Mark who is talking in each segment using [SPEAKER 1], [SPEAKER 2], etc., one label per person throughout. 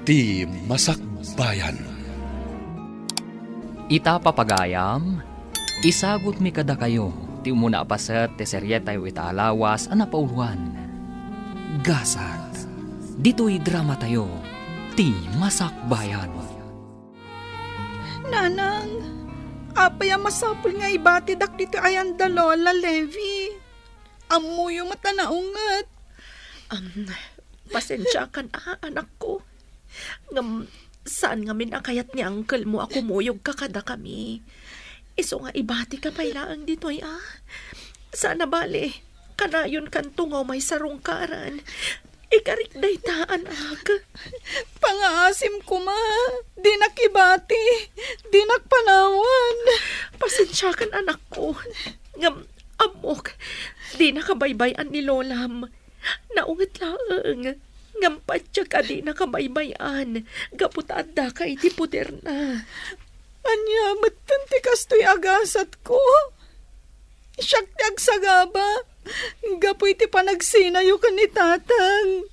[SPEAKER 1] Ti Masakbayan.
[SPEAKER 2] Ita papagayam, isagot mi kada kayo, ti umuna apaset ti serye tayo italawas anapauluan. Gasat, dito'y drama tayo, ti Masakbayan.
[SPEAKER 3] Nanang, apay ang masapul nga ibatidak dito ayan da Lola Levi. Amo yung mata na ungat.
[SPEAKER 4] Pasensya ka na, anak ko. Saan nga minakayat ni uncle mo ako muyog kakada kami. Iso nga ibati ka pailaang dito'y Sana bali, kanayon kan tungaw may sarungkaran. Ikarik daytaan
[SPEAKER 3] Pangaasim ko ma, di nakibati, di nakpanawan.
[SPEAKER 4] Pasensya kan anak ko. Amok, di nakabaybayan ni Lolam. Naungat laang. Ngampatya ka di nakabaybayan. Gaputaad da ka iti puder na.
[SPEAKER 3] Anya, matanti kastoy agasat ko. Siyak ti agsagaba. Gapoy ti panagsinayo ka ni tatang.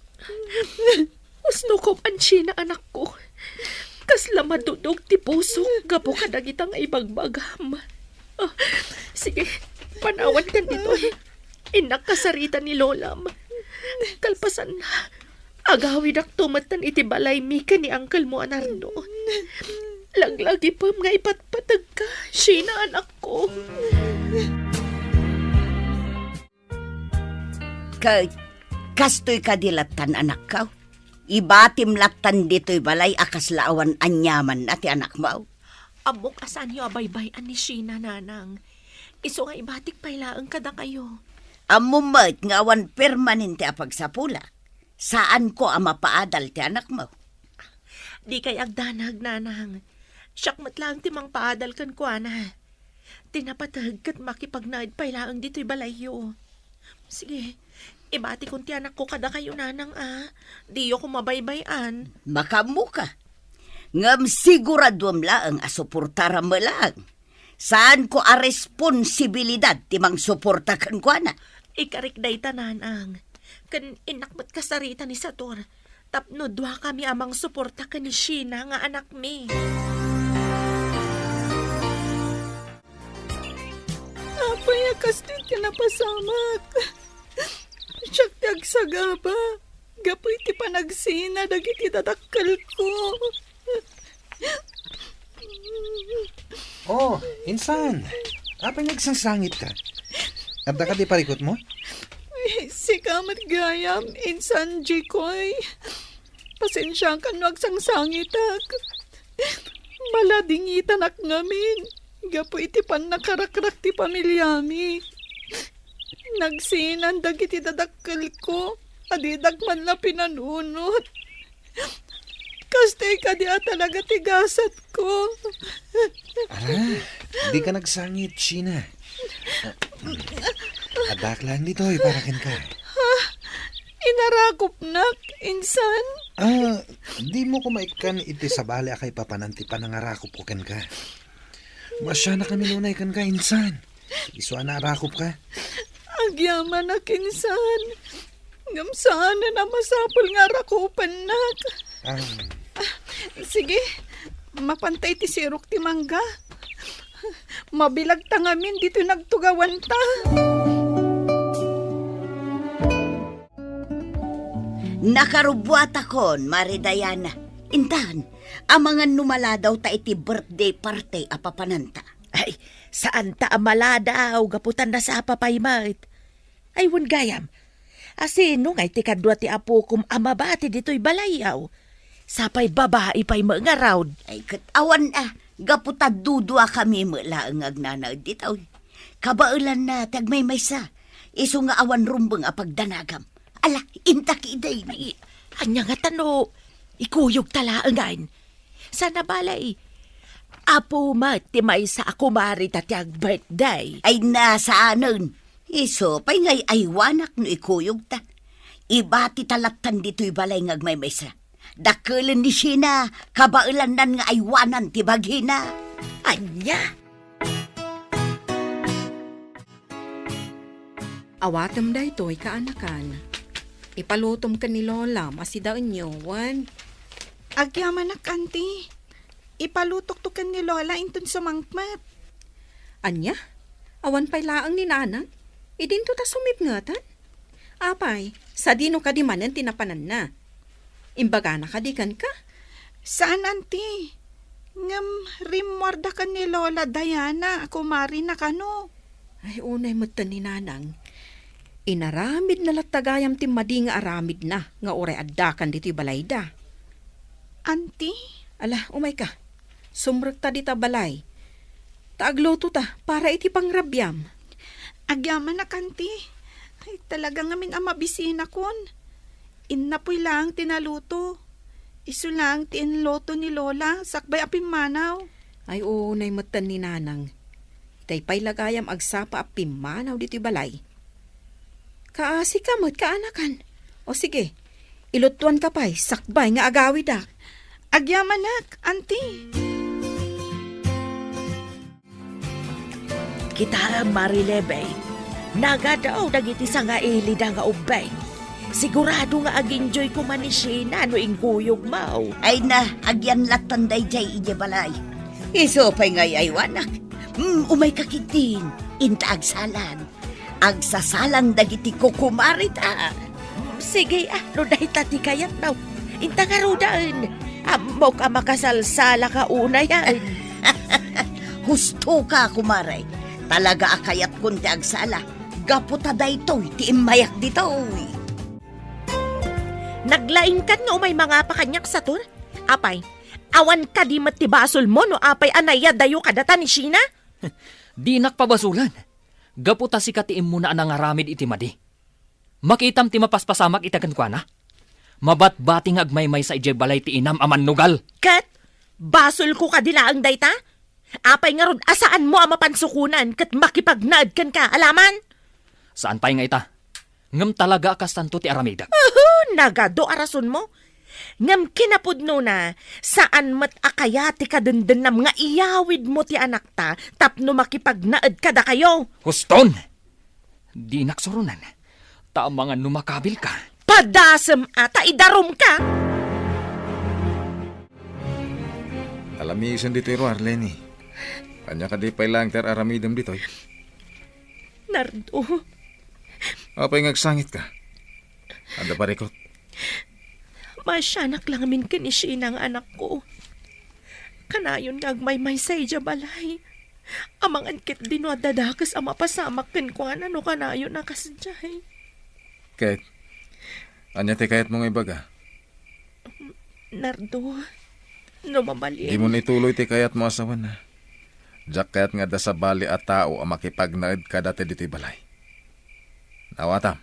[SPEAKER 4] Usno ko pansina anak ko. Kasla madudog ti puso. Gapo ka dagitang ibagbagam. Sige, panawan ka dito. Inak kasarita ni Lolam. Kalpasan na. Agawid ak tumatan iti balay mika ni Uncle mo Anarno. Laglagi pa mga ipatpatag ka. Sina anak ko.
[SPEAKER 5] Kastoy kadilatan anak ka. Ibatim latan dito'y balay akas laawan anyaman na ti anak mo.
[SPEAKER 4] Amok asan yung abaybayan ni Sheena, nanang. Iso nga ibatik pailaang kada kayo.
[SPEAKER 5] Amumat nga awan permanente apagsapula. Saan ko ang mapaadal ti anak mo?
[SPEAKER 4] Di kay agdanag, nanang. Siyakmat lang timang paadal kan ko, ana. Tinapatag kat makipagnaid pailaang dito'y balayo. Sige, ibati kong ti anak ko kada kayo, nanang, Di ko mabaybayan.
[SPEAKER 5] Makamu ka. Ngam siguradwam laang asuportara mo lang. Saan ko a responsibilidad timang suportakan ko na?
[SPEAKER 4] Ikarik day tananang. Kan inakmat kasarita ni Sator. Tapno dwa kami amang suporta ka ni Sheena nga anak mi.
[SPEAKER 3] Apay kastoy ti napasamak. Siyak ti agsagaba. Gapoy ti panagsina dagiti dadakkel ko.
[SPEAKER 6] Oh, insan. Apay nagsangsangit ka? Abda ka di parikot mo?
[SPEAKER 3] Si kamat gayam, insan Jikoy. Pasensya ka no agsangsangit Maladingitan ak ngamin. Gapo iti pan nakarakrak ti pamilyami. Nagsinan dagiti dadakkel ko. Adidag man na pinanunot. Kastay ka di talaga tigasat ko.
[SPEAKER 6] Ara, di ka nagsangit, Sheena. Adak lang dito, iparakin ka.
[SPEAKER 3] Inarakop nak, insan.
[SPEAKER 6] Di mo kumaikan iti sabali akay papananti pa nangarakop ko ken ka. Masya na kami lunay kan ka, insan. Iso na arakop ka.
[SPEAKER 3] Agyaman nak, insan. Ngamsaan na masapol nga rakupan nak. Sige, mapantay ti sirok ti mangga. Mabilag tangamin dito nagtugawan ta.
[SPEAKER 5] Nakarubwat akon, Maridayana. Intan, amangan numala daw ta iti birthday party apapananta.
[SPEAKER 4] Ay, saan ta amala daw, gaputan na sa apapaymat. Ay, wun gayam. Asino ngay ti kadwa ti apo kum amabati dito'y balayaw. Sapay babae pa'y mga raud.
[SPEAKER 5] Ay, katawan gaputad dudwa kami mula ang agnanaw ditaw. Kabaulan na, tagmay maysa. Iso nga awan rumbang apagdanagam. Ala, intaki day ni.
[SPEAKER 4] Anya nga tano, ikuyog talaangan. Sana balay, apo ti may sa ako mari tatyag birthday.
[SPEAKER 5] Ay nasaanon. Iso, pay ngay aywanak no ikuyog ta. Ibati talatan dito'y balay ngagmay maysa. Dakulan ni Sheena, kabaulan nan nga aywanan ti baghina.
[SPEAKER 4] Anya?
[SPEAKER 7] Awatam da ito'y kaanakan. Ipalutom ka ni Lola, masidaon nyo, Juan.
[SPEAKER 3] Agyaman na kanti. Ipalutok to kan ni Lola inton sumangmat.
[SPEAKER 7] Anya? Awan pa'y laang ni nanang? Idin to ta sumipngatan? Apay, sa dino ka di manan tinapanan na. Imbaga na kadikan ka?
[SPEAKER 3] Saan, anti? Ngam rimwarda kan ni Lola Diana, kumari na kano.
[SPEAKER 7] Ay, unay mo ni nanang. Inaramid na latagayam ti madi nga aramid na, nga oray addakan dito'y balayda.
[SPEAKER 3] Anti?
[SPEAKER 7] Ala, umay ka. Sumrek ta di ta balay. Taagluto ta, para iti pangrabyam.
[SPEAKER 3] Agyaman na kanti. Ay, talaga ngamin ang mabisina kon. Innapoy lang tinaluto. Isu lang tiinloto ni Lola, sakbay apim manaw.
[SPEAKER 7] Ay, unay mo ni nanang. Itay pa'y lagayam agsapa a pimanaw dito'y balay. Kaasi ka mo't kaanakan. O sige, ilutuan ka pa'y sakbay nga agawid ak.
[SPEAKER 3] Agyamanak, anti.
[SPEAKER 4] Kita Marilebe, nagadaw dagiti sa nga ilid nga ubay. Sigurado nga ag-enjoy ko man ni Sheena no ingkuyog mau.
[SPEAKER 5] Ay na, agyan latan day jay ije balay. Iso pa'y ngay aywanak. Umay kakitin, inta agsalan. Agsasalan dagiti kukumari ta.
[SPEAKER 4] Sige, no dahi tati kayat daw. Inta nga rodaan. Amo ka makasalsala ka una yan.
[SPEAKER 5] Husto ka, kumaray. Talaga akayat kunti agsala. Gaputa daytoy, ti imayak ditoy.
[SPEAKER 4] Naglaing ka nga umay mga pakanyak sa tur? Apay, awan ka di matibasol mo no apay anaya dayo kadata ni Sheena?
[SPEAKER 2] Di nakpabasulan. Gaputa si katiim mo na anang aramid iti madi. Makitam ti mapaspasamak itagan kwa na. Mabat-bating agmaymay sa ije balay ti inam aman nugal.
[SPEAKER 4] Kat, basol ko kadila ang dayta? Apay nga rod asaan mo ang mapansukunan kat makipagnaad kan ka, alaman?
[SPEAKER 2] Saan pa'y nga ita? Ngam talaga kastanto ti aramida.
[SPEAKER 4] Nagado arason mo? Ngam kinapudno na, saan mat akayati ka dundanam nga iyawid mo ti anak ta, tapno makipagnaad ka da kayo.
[SPEAKER 2] Huston! Di naksurunan. Tamangan numakabil ka.
[SPEAKER 4] Padasem ata idarom ka.
[SPEAKER 6] Alamisan dito iro, Arlene. Kanya ka di pa'y lang ter aramidam dito.
[SPEAKER 4] Nardo,
[SPEAKER 6] Apay ngagsangit ka. Anda pa rekot.
[SPEAKER 4] masyanak lang min kinisi ng anak ko. Kanayon ngagmaymay sa ija balay. Amang ankit din wa dadakas ang mapasamak kin ko ano kanayon nakasadyay.
[SPEAKER 6] Kahit, anya ti kahit mong ibaga.
[SPEAKER 4] Nardo, no mabalin.
[SPEAKER 6] Di mo na ituloy ti kayat mo asawan na. Diyak kayat nga da sa bali at tao ang makipagnaid ka dati dito'y balay. Nawatam.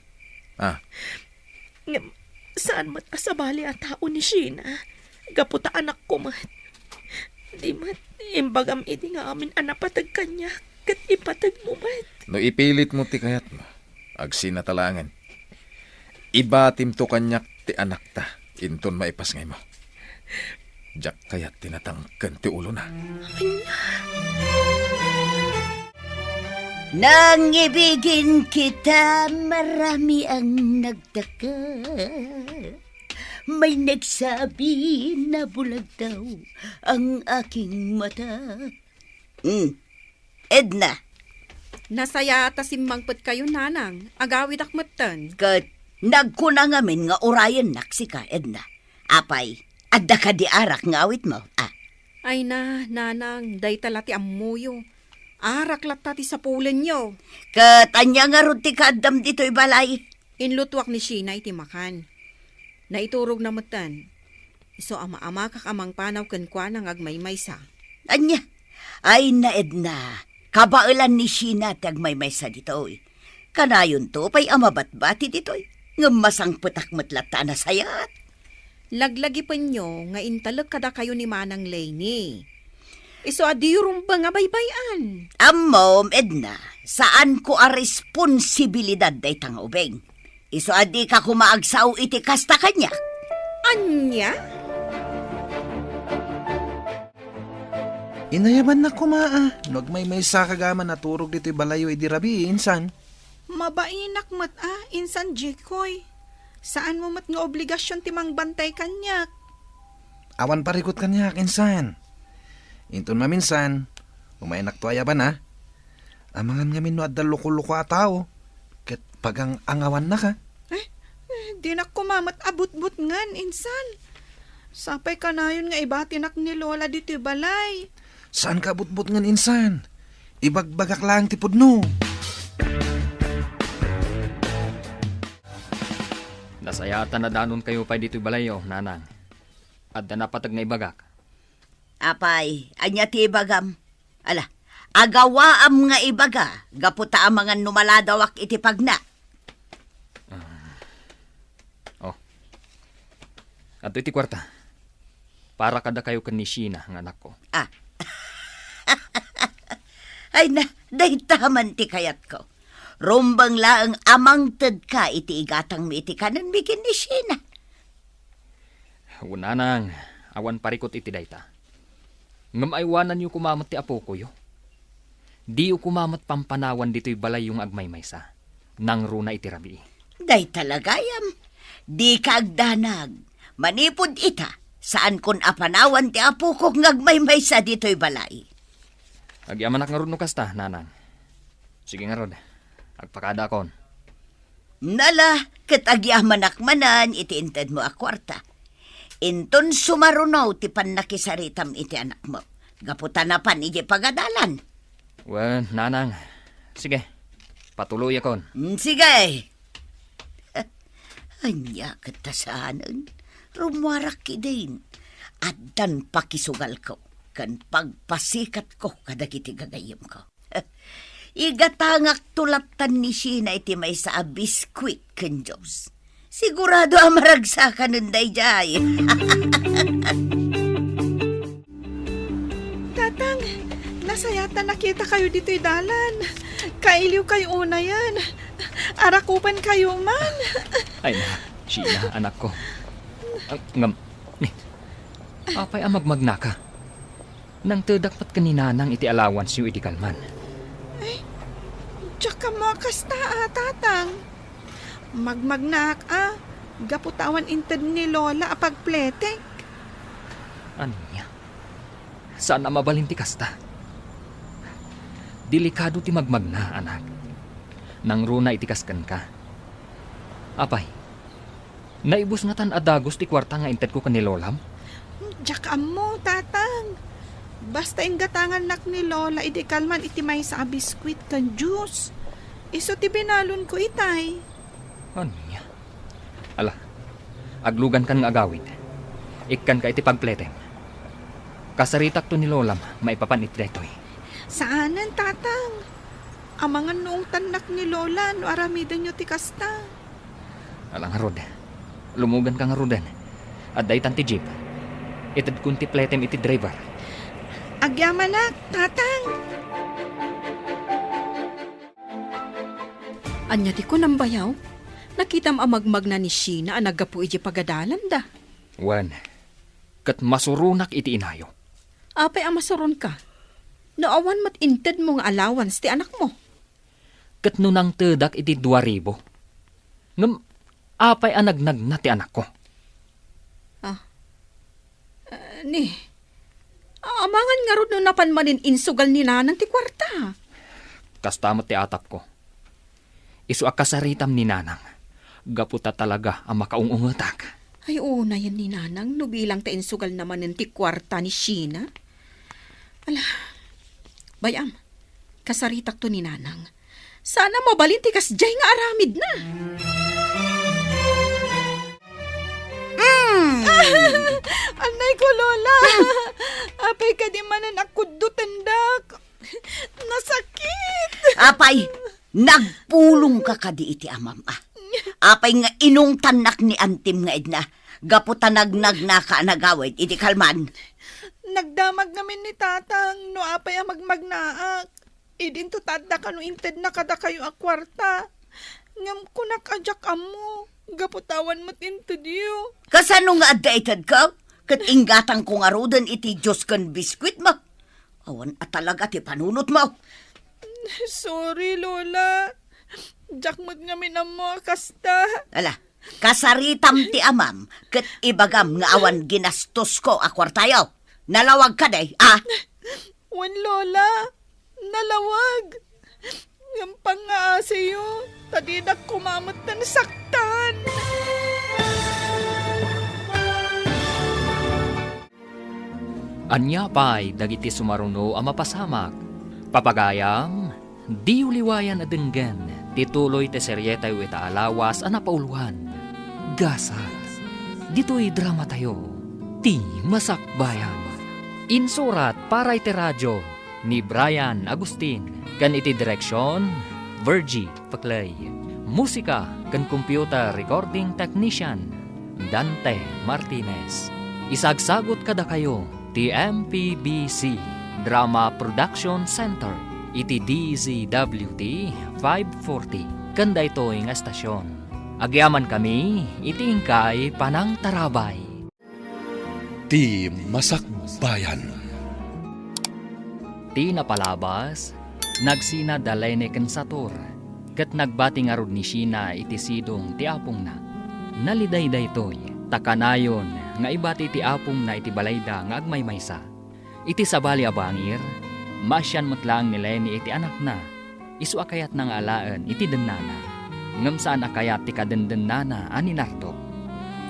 [SPEAKER 4] Saan mat asabali at tao ni Sheena? Gaputa anak ko mat. Di mat, imbagam iti nga amin anapatag kanya. Kat ipatag mo mat.
[SPEAKER 6] No ipilit mo ti kayat mo. Agsinatalangan. Ibatim to kanyak ti anak ta. Inton maipas ngay mo. Diyak kayat tinatangkan ti ulo na.
[SPEAKER 5] Nang ibigin kita, marami ang nagtaka. May nagsabi na bulag daw ang aking mata. Edna,
[SPEAKER 7] Nasaya ta simmangpet kayo nanang, agawid akmatan.
[SPEAKER 5] kat nagkunang amin nga orayan naksika, Edna. Apay, adda ka di arak nga awit mo.
[SPEAKER 7] Ay na, nanang, day talati amuyo. Arak latati sa pulen nyo.
[SPEAKER 5] Kat anya nga ron ti kaadam dito'y balay.
[SPEAKER 7] Inlutwak ni Sheena iti makan. Naiturog na matan. Iso ama-ama kakamang panaw kenkwa ng agmaymay sa.
[SPEAKER 5] Anya, ay na Edna, kabailan ni Sheena tagmaymay sa dito'y. Kanayon to, pa'y amabat-bati dito'y. Ngamasang putak matlata na sayat.
[SPEAKER 7] Laglagi pa nyo nga intalag kada kayo ni Manang Lainey. Iso adiyorum ba nga baybayan?
[SPEAKER 5] Amom, Edna, saan ko a responsibilidad day tang ubeng? Iso adi ka kumaagsaw iti kasta kanya.
[SPEAKER 7] Anya?
[SPEAKER 6] Inayaban na kumaa. Nagmaymay sa kagaman na turog dito'y balayo idirabi, insan.
[SPEAKER 3] Mabainak mat insan Jikoy. Saan mo mat nga obligasyon timang bantay kanyak?
[SPEAKER 8] Awan parikot kanya, kinsan. Inton maminsan, umain naktuaya ba na? Amangan nga minuad da loko-loko a tao. Ket pagang angawan na ka.
[SPEAKER 3] Di na kumamat abot-but ngan, insan. Sapay ka na yun nga iba tinak ni Lola dito balay.
[SPEAKER 8] Saan ka butbut ngan insan? Ibagbagak lang tipod no.
[SPEAKER 2] Nasayatan na danon kayo pa dito'y balayo, nanang. At na napatag nga ibagak.
[SPEAKER 5] Apay, anya ti ibagam. Ala, agawaam nga ibaga, gaputa ang mga numaladawak iti pagna.
[SPEAKER 2] At iti kwarta. Para kada kayo kan ni Sheena, ang anak ko.
[SPEAKER 5] Ay na, daytaman ti kayat ko. Rumbang laang amang ted ka iti igatang mi iti kanan bikin ni Sheena.
[SPEAKER 2] Unanang, awan parikot iti dayta. Ngam aywanan yu kumamat ti apo ko yo. Di yu kumamat pampanawan dito'y balay yung agmaymaysa. Nang runa iti rabi.
[SPEAKER 5] Day talagayam, di kaagdanag. Manipod ita, saan kun apanawan ti apo ko ngagmaymaysa dito'y balay.
[SPEAKER 2] Agyamanak nga ron no kasta, nanang. Sige nga ron, agpakada kon.
[SPEAKER 5] Nala, ket agyamanak manan iti inted mo a kwarta. Inton sumarunaw ti pannakisaritam iti anak mo. Gaputan na pan iti pagadalan.
[SPEAKER 2] Well, nanang, sige, patuloy akon.
[SPEAKER 5] Sige. Anya katasanan, rumwarak kidain. Addan pakisugal ko, kan pagpasikat ko kadagiti gagayim ko. Igatangak tulatan ni Sheena iti may sa biskwit ken Diyos. Sigurado amaragsakan ng dayjay.
[SPEAKER 3] Tatang, nasayata nakita kayo dito'y dalan. Kailiw kayo una yan. Arakupan kayo man.
[SPEAKER 2] Ay na, Sheena, anak ko. Ngam, apay ang magmagna ka. Nang tedakpat kaninanang iti allowance yu iti kalman.
[SPEAKER 3] Tsaka mo kasta tatang. Magmagnak gaputawan inted ni Lola apagpletek.
[SPEAKER 2] Ano niya? Saan na mabalinti kasta? Delikado ti magmagna, anak. Nang runa itikaskan ka. Apay, naibus nga tan adagos ti kwarta nga inted ko kanilolam?
[SPEAKER 3] Tsaka mo tatang. Basta ingatangan nak ni Lola iti kalman iti may sa biskwit kan juice. Iso ti binalon ko itay.
[SPEAKER 2] Ano niya? Ala, aglugan kan nga agawid. Ikkan ka iti pagpletem. Kasaritak to ni Lolam, maipapanit detoy.
[SPEAKER 3] Saanan tatang? Amangan noong tanak ni Lola no aramidan nyo ti kasta.
[SPEAKER 2] Ala nga rod, lumugan ka nga rodan. At daytan ti jeep. Itad kun ti pletem iti driver.
[SPEAKER 3] Agyamanak, tatang.
[SPEAKER 7] Anya ti ko nang bayaw? Nakitam amagmag na ni Sheena ang nagapu iti pagadalan da.
[SPEAKER 2] Wan, kat masurunak iti inayo.
[SPEAKER 7] Apay ang masuron ka. Naawan mat inted mong allowance ti anak mo.
[SPEAKER 2] Kat nunang tedak iti 2,000. Ngam, apay ang nagnag na ti anak ko.
[SPEAKER 7] Amangan nga ron no napanmanin insugal ni nanang ti kwarta.
[SPEAKER 2] Kastamot ti atap ko. Isu akasaritam ni nanang. Gaputa talaga ang makaungungatak.
[SPEAKER 7] Ay una yan ni nanang no bilang ta insugal naman ti kwarta ni Sheena. Ala, bayam, kasaritak to ni nanang. Sana mabalin ti kasjay nga aramid na.
[SPEAKER 3] Anay ko, Lola. Apay ka di manan akuddo tendak. Nasakit.
[SPEAKER 5] Apay, nagpulong ka kadi iti amam. Apay nga inong tanak ni antim nga edna. Gaputa nagnag na ka nagawid iti kalman.
[SPEAKER 3] Nagdamag namin ni tatang no apay ang magmagnaak. Idin to tada ka no inted na kada kayo a kwarta. Ngam ko nakajak amo. Gaputawan mo't into diyo.
[SPEAKER 5] Kasano nga addaitad ka? Kat inggatang ko nga rodan iti Diyos kan biskwit mo. Awan at talaga ti panunot mo.
[SPEAKER 3] Sorry, Lola. Jak mo't nga minamo kasta.
[SPEAKER 5] Ala, Kasaritam ti amam, ket ibagam nga awan ginastos ko a kwartayo. Nalawag ka day, ah?
[SPEAKER 3] Wan Lola, nalawag. Yung pangasayo, tadidak kumamot na nasaktan.
[SPEAKER 2] Anya pa'y dagiti sumaruno ang mapasamak. Papagayam, di uliwayan adenggan, tituloy te seryetay ita alawas ang napauluhan. Gasat, dito'y drama tayo, ti masakbayan. Insurat para iti radyo ni Brian Agustin, kan iti direksyon, Virgie Paclay. Musika kan computer recording technician, Dante Martinez. Isagsagot kada kayo, ti MPBC Drama Production Center, iti DZWT 540, kanda ito nga estasyon. Agyaman kami, iti ingkay Panang Tarabay.
[SPEAKER 1] Ti Masakbayan.
[SPEAKER 2] Ti napalabas, nagsina dalay ni Kensator, kat nagbati nga rod ni Shina iti sidong ti apong na. Naliday daytoy, takanayon, nga ibati ti apong na iti balayda nga agmaymaysa. Iti sabali abangir, masyan mutlang ni Lenny iti anak na, isu akayat nang alaan iti dennana. Ngam saan akayat ti kadendennana ani Nardo.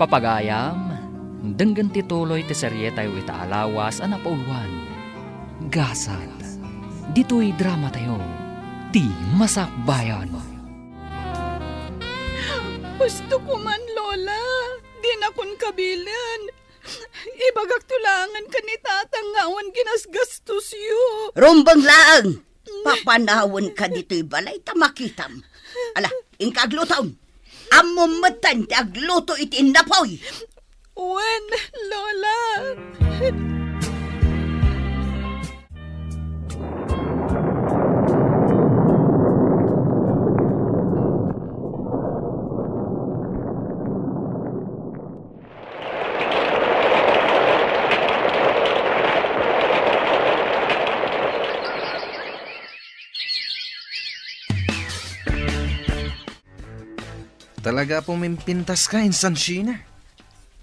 [SPEAKER 2] Papagayam, denggan ti tuloy ti seryetay ita alawas ang napauluan. Gasat, dito'y drama tayo, ti masakbayan.
[SPEAKER 3] Gusto ko man, Lola. Di na kun kabilan. Ibagak tulangan ka ni tatang nga awan ginasgastos yu.
[SPEAKER 5] Rumbang laang! Papanawon ka dito'y balay tamakitam. Ala, ingkaglutaon. Amom matan ti agluto iti napoy.
[SPEAKER 3] Wen, Lola.
[SPEAKER 8] Talaga pumimpintas ka, Insan Sheena.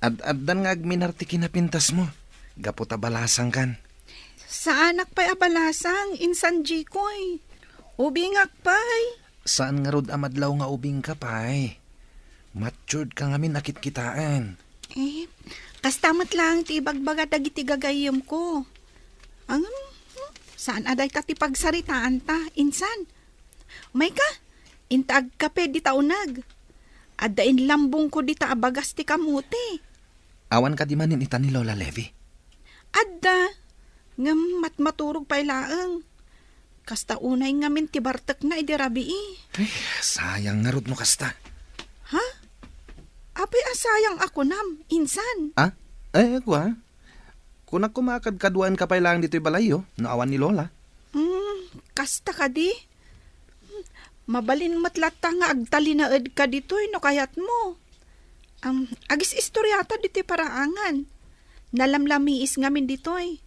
[SPEAKER 8] Ad-addan nga agminarti kinapintas mo. Gaputa balasang kan.
[SPEAKER 3] Sa anak pa'y abalasang, insan Jikoy. Ubingak pa'y.
[SPEAKER 8] Saan nga rod amadlaw nga ubing ka, pay? Matured ka ngamin akit kitaan.
[SPEAKER 3] Kastamat lang ti ibagbaga dagiti gagayom ko. Ang, saan aday ka ti pagsaritaan ta, insan? Umay ka, intag kape di taunag. Adain lambong ko di ta abagas ti kamuti.
[SPEAKER 8] Awan ka di manin ita ni Lola Levy.
[SPEAKER 3] Adda, ngam matmaturog pa'y laang. Kasta unay ngamin ti bartek na idirabi
[SPEAKER 8] Sayang nga rod mo kasta.
[SPEAKER 3] Ha? Apay asayang ako nam, insan.
[SPEAKER 8] Ah? Kwa? Kung kumakadkaduan ka pa lang dito'y balayo, naawan ni Lola.
[SPEAKER 3] Kasta ka di? Mabalin matlata nga agtalinaed ka dito'y no kayat mo. Agis istoryata dito'y paraangan. Nalamlamiis ngamin dito'y.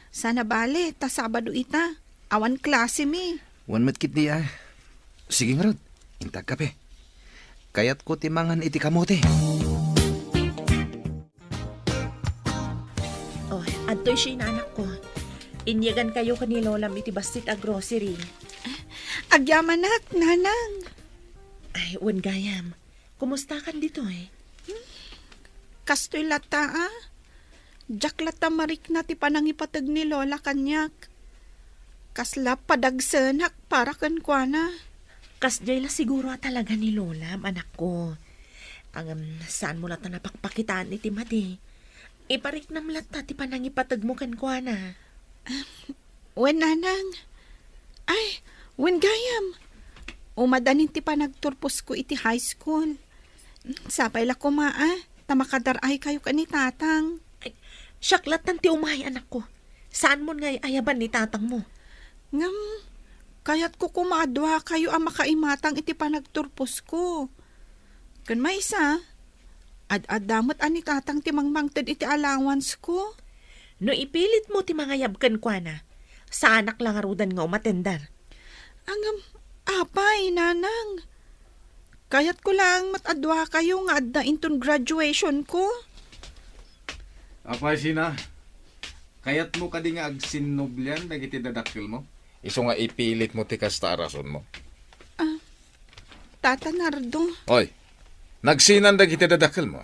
[SPEAKER 3] Sana bale, ta Sabado ita. Awan klase mi.
[SPEAKER 8] Wan matkit di ah. Sige nga rod, intag kape. Kayat ko timangan iti kamote.
[SPEAKER 4] Oh, antoy siya anak ko. Inyagan kayo kani Lola iti bastit a grocery.
[SPEAKER 3] Agyamanak, nanang.
[SPEAKER 4] Ay, wan gayam. Kumusta kan dito eh?
[SPEAKER 3] Kastoy lata ah. Jak lata marik na ti panangipatag ni Lola kanyak. Kasla padagsanak para kan kwa na.
[SPEAKER 4] Kasjay la siguro talaga ni Lola, anak ko. Saan mo lata napakpakitaan iti mati? Iparik nam lata ti panangipatag mo kan kwa na.
[SPEAKER 3] Wen nanang. Ay, wen gayam. Umadanin ti panagturpos ko iti high school. Sapay la kumaa, tamakadaray kayo ka ni tatang.
[SPEAKER 4] Ay, syaklatan ti umay, anak ko. Saan mo nga ayaban ni tatang mo?
[SPEAKER 3] Ngam, kaya't ko kumadwa kayo ang makaimatang iti panagturpos ko. Kan may isa, ad-adamot ani tatang ti mangmangted iti allowance ko.
[SPEAKER 4] No ipilit mo ti mga yabkan kwa na, sa anak lang arudan nga umatendar.
[SPEAKER 3] Angam, apay, nanang. Kayat ko lang matadwa kayo nga adda inton graduation ko.
[SPEAKER 6] Apay sina, kayat mo ka di nga agsinnoblyan dagiti dadakkel mo? Iso nga ipilit mo ti kasta arason mo.
[SPEAKER 3] Tata Nardo,
[SPEAKER 6] Oy, nagsinan dagiti dadakkel mo.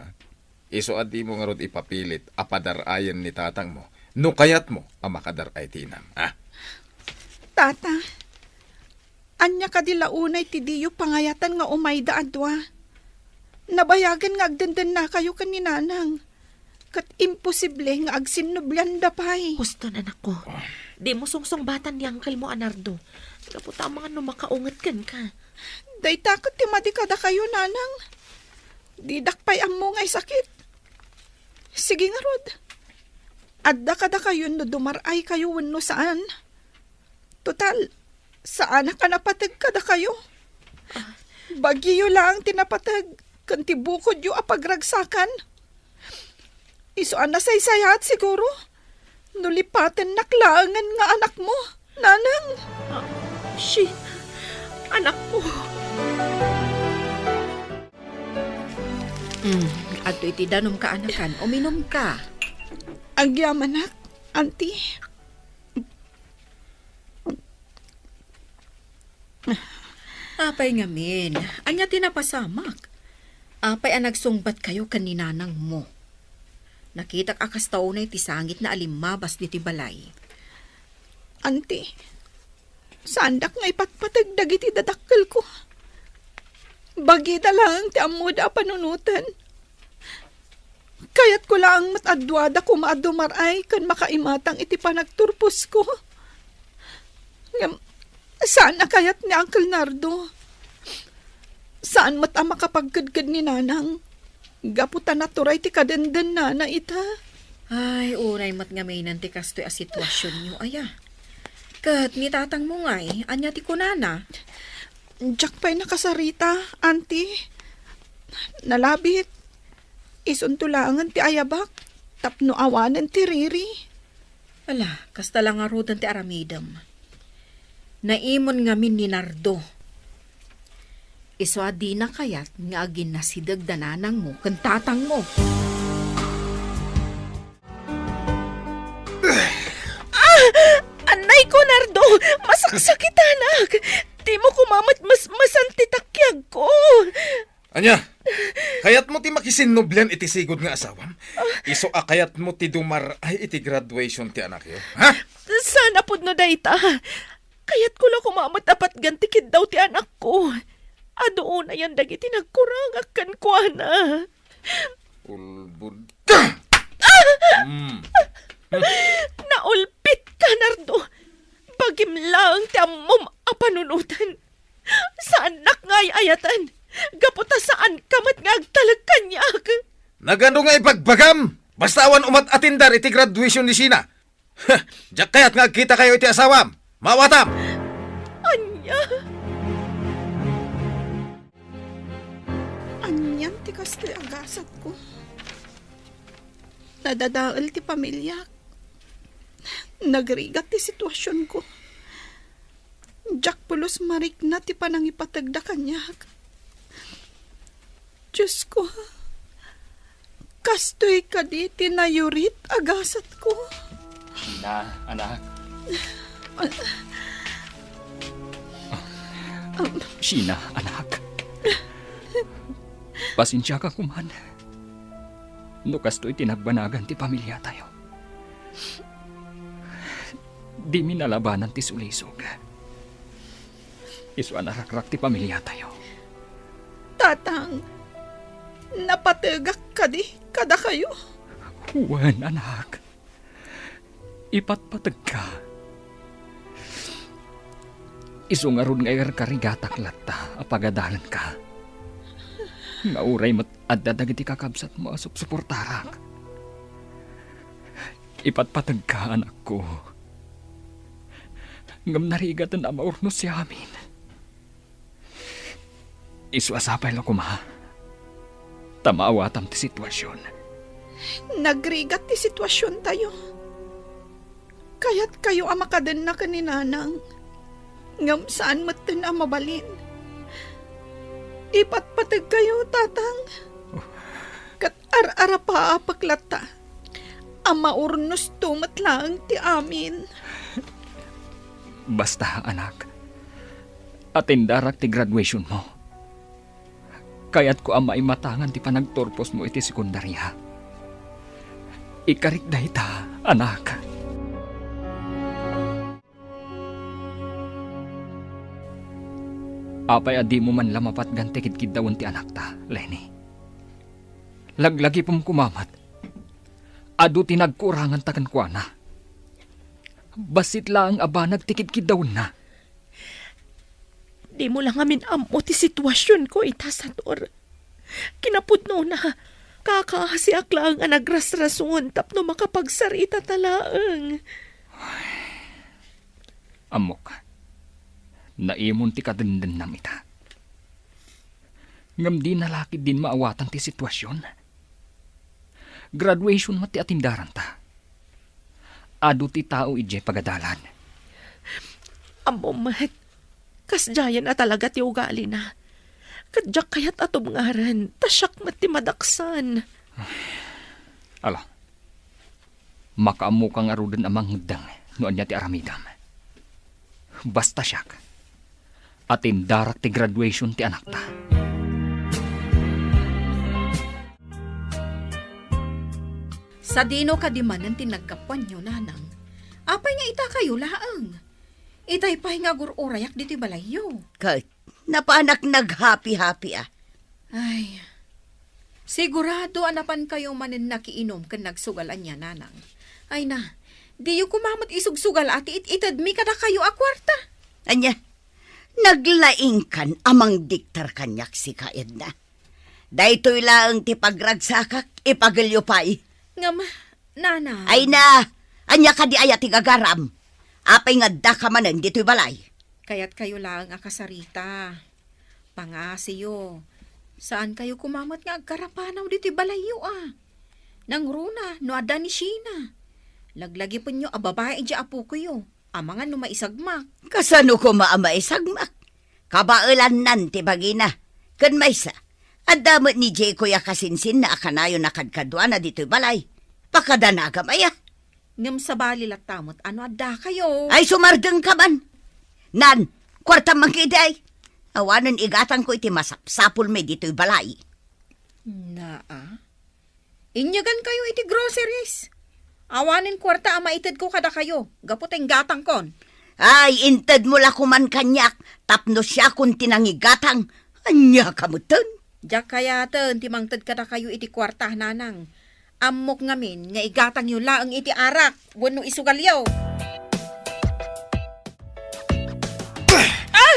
[SPEAKER 6] Iso adi mo nga rod ipapilit apadarayan ni tatang mo. No kayat mo ang makadaray tinam.
[SPEAKER 3] tata. Anya ka di launay ti diyo pangayatan nga umayda adwa. Nabayagan nga agdandan na kayo kaninanang. Kat imposible nga agsinnoblyan dapay.
[SPEAKER 4] Gusto na nako. Di mo sungsong batan ni Uncle mo, Anardo. Kaputa mga no makaungat kan ka.
[SPEAKER 3] Day takot ti madikada kayo, nanang. Di dakpay ammo nga'y sakit. Sige nga, Rod. Adda kada kayo no dumaray kayo wenno saan. Total, saan ka napatag kada kayo? Bagyo lang tinapatag. Kanti bukod yu apagragsakan. Isuan na saysayat siguro. Nulipaten naklangan nga anak mo, nanang.
[SPEAKER 4] Shin, anak ko.
[SPEAKER 7] Ato iti danom ka anakan, uminom ka.
[SPEAKER 3] Agyamanak, auntie.
[SPEAKER 7] Apay ngamin, anya tinapasamak. Apay ang nagsungbat kayo kaninanang mo. Nakita akas taonay ti sangit na alimabas di ti balay.
[SPEAKER 3] Auntie, sandak nga ipatpatag dagiti dadakkel ko. Bagida lang ti amuda panunutan. Kayat ko lang matadwada ko maadumaray kan makaimatang iti panagturpos ko. Saan na kayat ni Uncle Nardo? Saan mata makapagkadkad ni nanang? Gaputa naturay ti kadenden na ita.
[SPEAKER 7] Ay, uray mat nga may nanti kastoy a sitwasyon nyo, aya. Kat ni tatang mo ngay, anya ti kunana.
[SPEAKER 3] Diyak pa'y nakasarita, auntie. Nalabit. Isuntulangan ti ayabak. Tapno awanan ti riri.
[SPEAKER 7] Ala, kasta lang nga rodan ti aramidam. Naimon nga min ni Nardo. Iso adi na kayat nga agin nasidag dananang mo kan tatang mo.
[SPEAKER 4] Anay ko, Nardo! Masaksakit, anak! Di mo kumamat masantitakyag ko!
[SPEAKER 6] Anya, kayat mo ti makisinnoblyan iti sigod nga asawam? Iso kayat mo ti dumaray iti graduation ti anak yo. Ha?
[SPEAKER 4] Sana pud no dayta. Kayat ko lang kumamat apat gantikid daw ti anak ko. Adoon na yan dagiti nagkurang akan ko na.
[SPEAKER 6] Ulbud.
[SPEAKER 4] Naulpit ka, Nardo. Bagim lang ti ammom apanunutan. Sa anak nga'y ayatan. Gaputa saan kamat nga agtalag kanyak.
[SPEAKER 6] Nagano nga ipagbagam? Basta awan umat atindar iti graduation ni Sina. Diyak kayat nga kita kayo iti asawam. Mawatam!
[SPEAKER 4] Anya?
[SPEAKER 3] Anyan ti kastoy agasat ko. Nadadaal ti pamilya. Nagrigat ti sitwasyon ko. Jack pulos marik na ti panangipatagda kanyak. Diyos ko, kastoy ka di tinayurit agasat ko.
[SPEAKER 2] Sina, anak. Sina, anak. Pasensya ka kuman. No kasto'y tinagbanagan ti pamilya tayo. Di minalabanan ti sulisog. Isu anarakrak ti pamilya tayo.
[SPEAKER 3] Tatang, napatagak ka di kada kayo.
[SPEAKER 2] Huwan, anak. Ipatpatag ka. Isungarod nga karigatak lata apagadalan ka. Nauray mat adda dagiti kakabsat mo suportarak. Ipatpatag ka, anak ko. Ngam narigatan na maurnos si amin. Isuasapay lang kuma. Tamawatam ti sitwasyon.
[SPEAKER 3] Nagrigat ti sitwasyon tayo. Kaya't kayo ang makadan na kaninanang. Ngam saan matan ang mabalin. Ipatpatag kayo, tatang. Kat ar-ara pa apaklata. Ama urnos tumat lang ti amin.
[SPEAKER 2] Basta, anak. Atindarak ti graduation mo. Kaya't ko ama imatangan ti panagturpos mo iti sekundarya. Ikarik dayta, anak. Apay adi mo man lamapat ganti kidkid dawon ti anak ta, Lenny. Laglagi pong kumamat. Adu tinagkurangan takan kwa na. Basit lang abanag tikid-kid dawon na.
[SPEAKER 4] Di mo lang amin amo ti sitwasyon ko, itasador. Kinapudno na, kakasiak lang ang nagrasrason tapno makapagsarita talaang.
[SPEAKER 2] Amok. Naimon ti kadenden nam ita. Ngam di nalaki din maawatan ti sitwasyon. Graduation mati atindaran ta. Adu ti tao ije pagadalan.
[SPEAKER 4] Amo mat, kasjayan na talaga ti ugali na. Kadyak kayat atom ngaran, tasyak mati madaksan.
[SPEAKER 2] Ala. Makaamu kang arudan amang ngedang noon niya ti aramidam. Basta siyak. Atindarak ti graduation ti anak ta.
[SPEAKER 7] Sa dino kadimanan tinagkapuan nyo, nanang. Apay nga ita kayo laang. Itay pa nga gururayak dito balayo.
[SPEAKER 5] Kat, napaanak nag-happy-happy ah.
[SPEAKER 7] Ay, sigurado anapan kayo manin nakiinom kan nagsugalan niya, nanang. Ay na, di yung kumamot isugsugal ati itadmi kada kayo akwarta.
[SPEAKER 5] Anya, naglaing kan amang diktar kanyak si kaed na. Daytoy lang ti pagragsakak, ipagalyo pa'y.
[SPEAKER 7] Ngam, nanang.
[SPEAKER 5] Ay na, anya ka di ayati gagaram. Apay nga da ka manan dito'y balay.
[SPEAKER 7] Kaya't kayo lang akasarita. Pangasiyo. Saan kayo kumamot nga agkarapanaw dito balayo ah? Nang runa, no ada ni Sheena. Laglagi po nyo ababae di apo ko yo. Amangan no maisagmak.
[SPEAKER 5] Kasano ko maamaisagmak? Kabailan nan ti bagina. Kan maysa, adamot ni Jay kuya kasinsin na akanayo nakadkadwa na dito'y balay. Pakadanaga maya.
[SPEAKER 7] Ngam sa balilat tamot, ano ada kayo?
[SPEAKER 5] Ay sumardeng ka man. Nan, kwarta mangkiday. Awanan igatan ko iti masapsapul me dito'y balay.
[SPEAKER 7] Inyagan kayo iti groceries. Awanin kwarta ama itad ko kada kayo. Gaputeng gatang kon.
[SPEAKER 5] Ay, inted mo la kuman kanyak. Tapno siya kung tinangigatang. Anya kamutan.
[SPEAKER 7] Diyak kaya ten, timangtad kada kayo iti kwarta, nanang. Amok ngamin, nga igatang yun laang iti arak. Wano isugalyaw.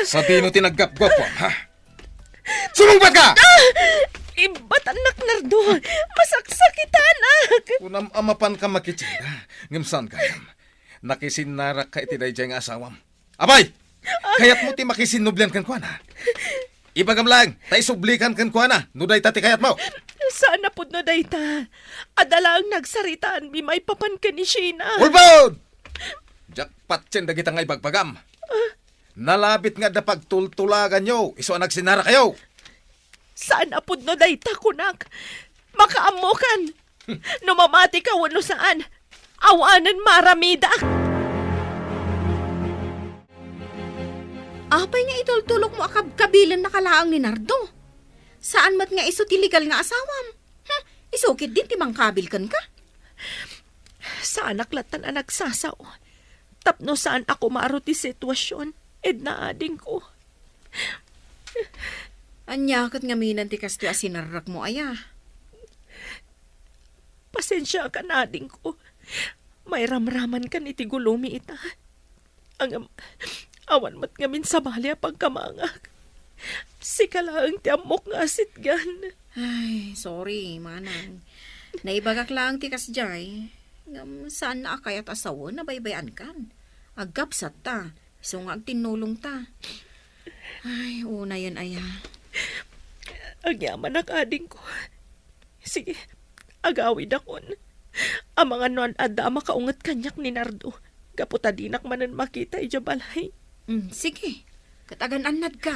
[SPEAKER 6] Sa tino tinaggap-gap mo, ha? Sumungbat ka!
[SPEAKER 4] Ibat anak nardo, masaksakitan anak.
[SPEAKER 6] Unam amapan ka makitsinda. Ngamsan kayam. Nakisinarak ka iti dayjay nga asawam. Abay! Kayat mo ti makisinublan kan kwa na. Ibagam lang, tay sublikan kan kwa na. Nuday tati kayat mo.
[SPEAKER 4] Sana pud na dayta. Adala ang nagsaritaan, bimay papan ka ni Sheena.
[SPEAKER 6] Ulbod! Jakpat tsin dagita nga ibagbagam. Nalabit nga da pagtultulagan nyo. Iso ang nagsinara kayo.
[SPEAKER 4] Sana pud na dayta kunak. Makaamukan. Numamati ka wano saan. Awanan maramida.
[SPEAKER 7] Apay nga itultulok mo akab-kabilan na kalaang ni Nardo. Saan mat nga iso tiligal nga asawam? Isukit din timang kabil kan ka?
[SPEAKER 4] Sa anak latan ang nagsasaw. Tapno saan ako maaro ti sitwasyon. Edna ading ko.
[SPEAKER 7] Anyakot nga minan ti kasto asinarak mo aya.
[SPEAKER 4] Pasensya ka na ading ko. May ramraman ka ni ti gulumi ita. Ang awan mat ngamin sa balya pagkamangak. Sikalang ti amok nga asitgan.
[SPEAKER 7] Ay, sorry, manang. Naibagak lang ti kasjay. Ngam saan na akayat asawa na baybayan kan? Agapsat ta. So nga tinulong ta. Ay, una yun aya.
[SPEAKER 4] Ang yaman ang ading ko. Sige, agawid akon. Ang mga non ada makaungat kanyak ni Nardo. Kaputadinak manan makita ijabalay.
[SPEAKER 7] Sige, katagan-anad ka.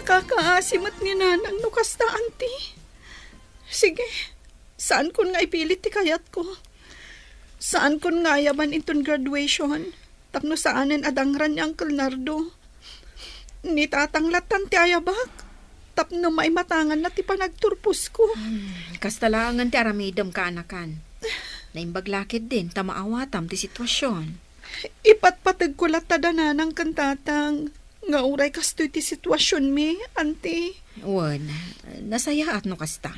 [SPEAKER 3] Nakakaasimot ni nanang no kasta, auntie. Sige, saan kun nga ipilit ti kayat ko? Saan kun nga yaman itong graduation? Tapno saanin adangran ni Uncle Nardo? Ni tatanglatan ti ayabak? Tapno maimatangan na ti panagturpus ko.
[SPEAKER 7] Kastalangan ti aramidam ka anakan. Naimbaglakid din, tamaawatam ti sitwasyon.
[SPEAKER 3] Ipatpatag ko latada nanang kantatang. Nga uray kastoy ti sitwasyon mi, auntie.
[SPEAKER 7] Wan, nasayaat no kasta.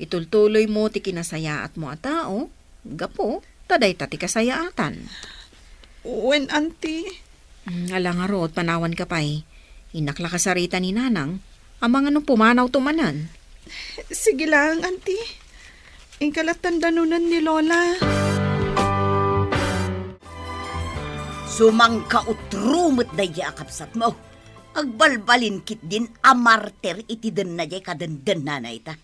[SPEAKER 7] Itultuloy mo ti kinasayaat mo a tao. Gapo, taday ta ti kasayaatan.
[SPEAKER 3] When, auntie?
[SPEAKER 7] Ala nga root, panawan ka pa'y. Inakla ka sarita ni nanang. Amang anong pumanaw tumanan.
[SPEAKER 3] Sige lang, auntie. Ingkalatan danunan ni Lola.
[SPEAKER 5] Sumangka utrumot na di akapsat mo. Agbalbalin kit din amarter iti den na di kadenden nanay ta.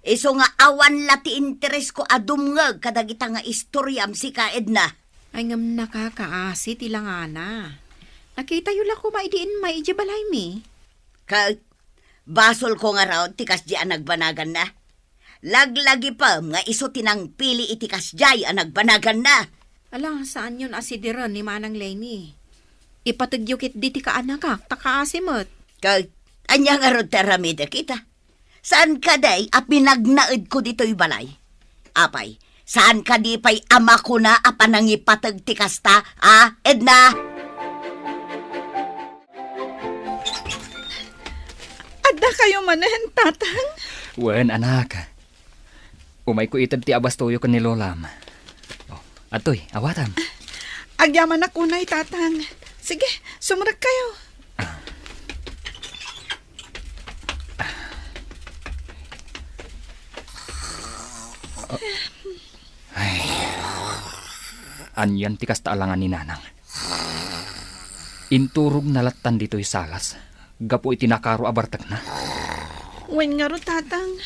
[SPEAKER 5] Iso nga awan lati interes ko adumngag kadagita nga istoryam si ka Edna.
[SPEAKER 7] Ay ngam nakakaasi tilangana. Nakita yun lang ko maidiin maidya balay mi.
[SPEAKER 5] Ka basol ko nga raw tikas di anagbanagan na. Laglagi pa nga iso tinang pili itikas jay anagbanagan na.
[SPEAKER 7] Ala, saan yun asidiran ni Manang Lenny? Ipatugyukit di ti ka anak takaasimot.
[SPEAKER 5] Ka anya nga ro teramida kita. Saan ka day a pinagnaed ko dito'y balay? Apay, saan ka di pa'y ama ko na a panangipatag ti kasta, Edna?
[SPEAKER 3] Adda kayo manen, tatang?
[SPEAKER 2] Wen, anak. Umay ko itad ti abastoyo kan ni Lolam. Oh, atoy, awatam.
[SPEAKER 3] Agyaman ako na'y, tatang. Sige, sumurag kayo.
[SPEAKER 2] Anyan ti kasta alangan ni nanang. Inturog nalatan dito'y salas. Gapo itinakaro abartag na.
[SPEAKER 3] Wen nga ro, tatang.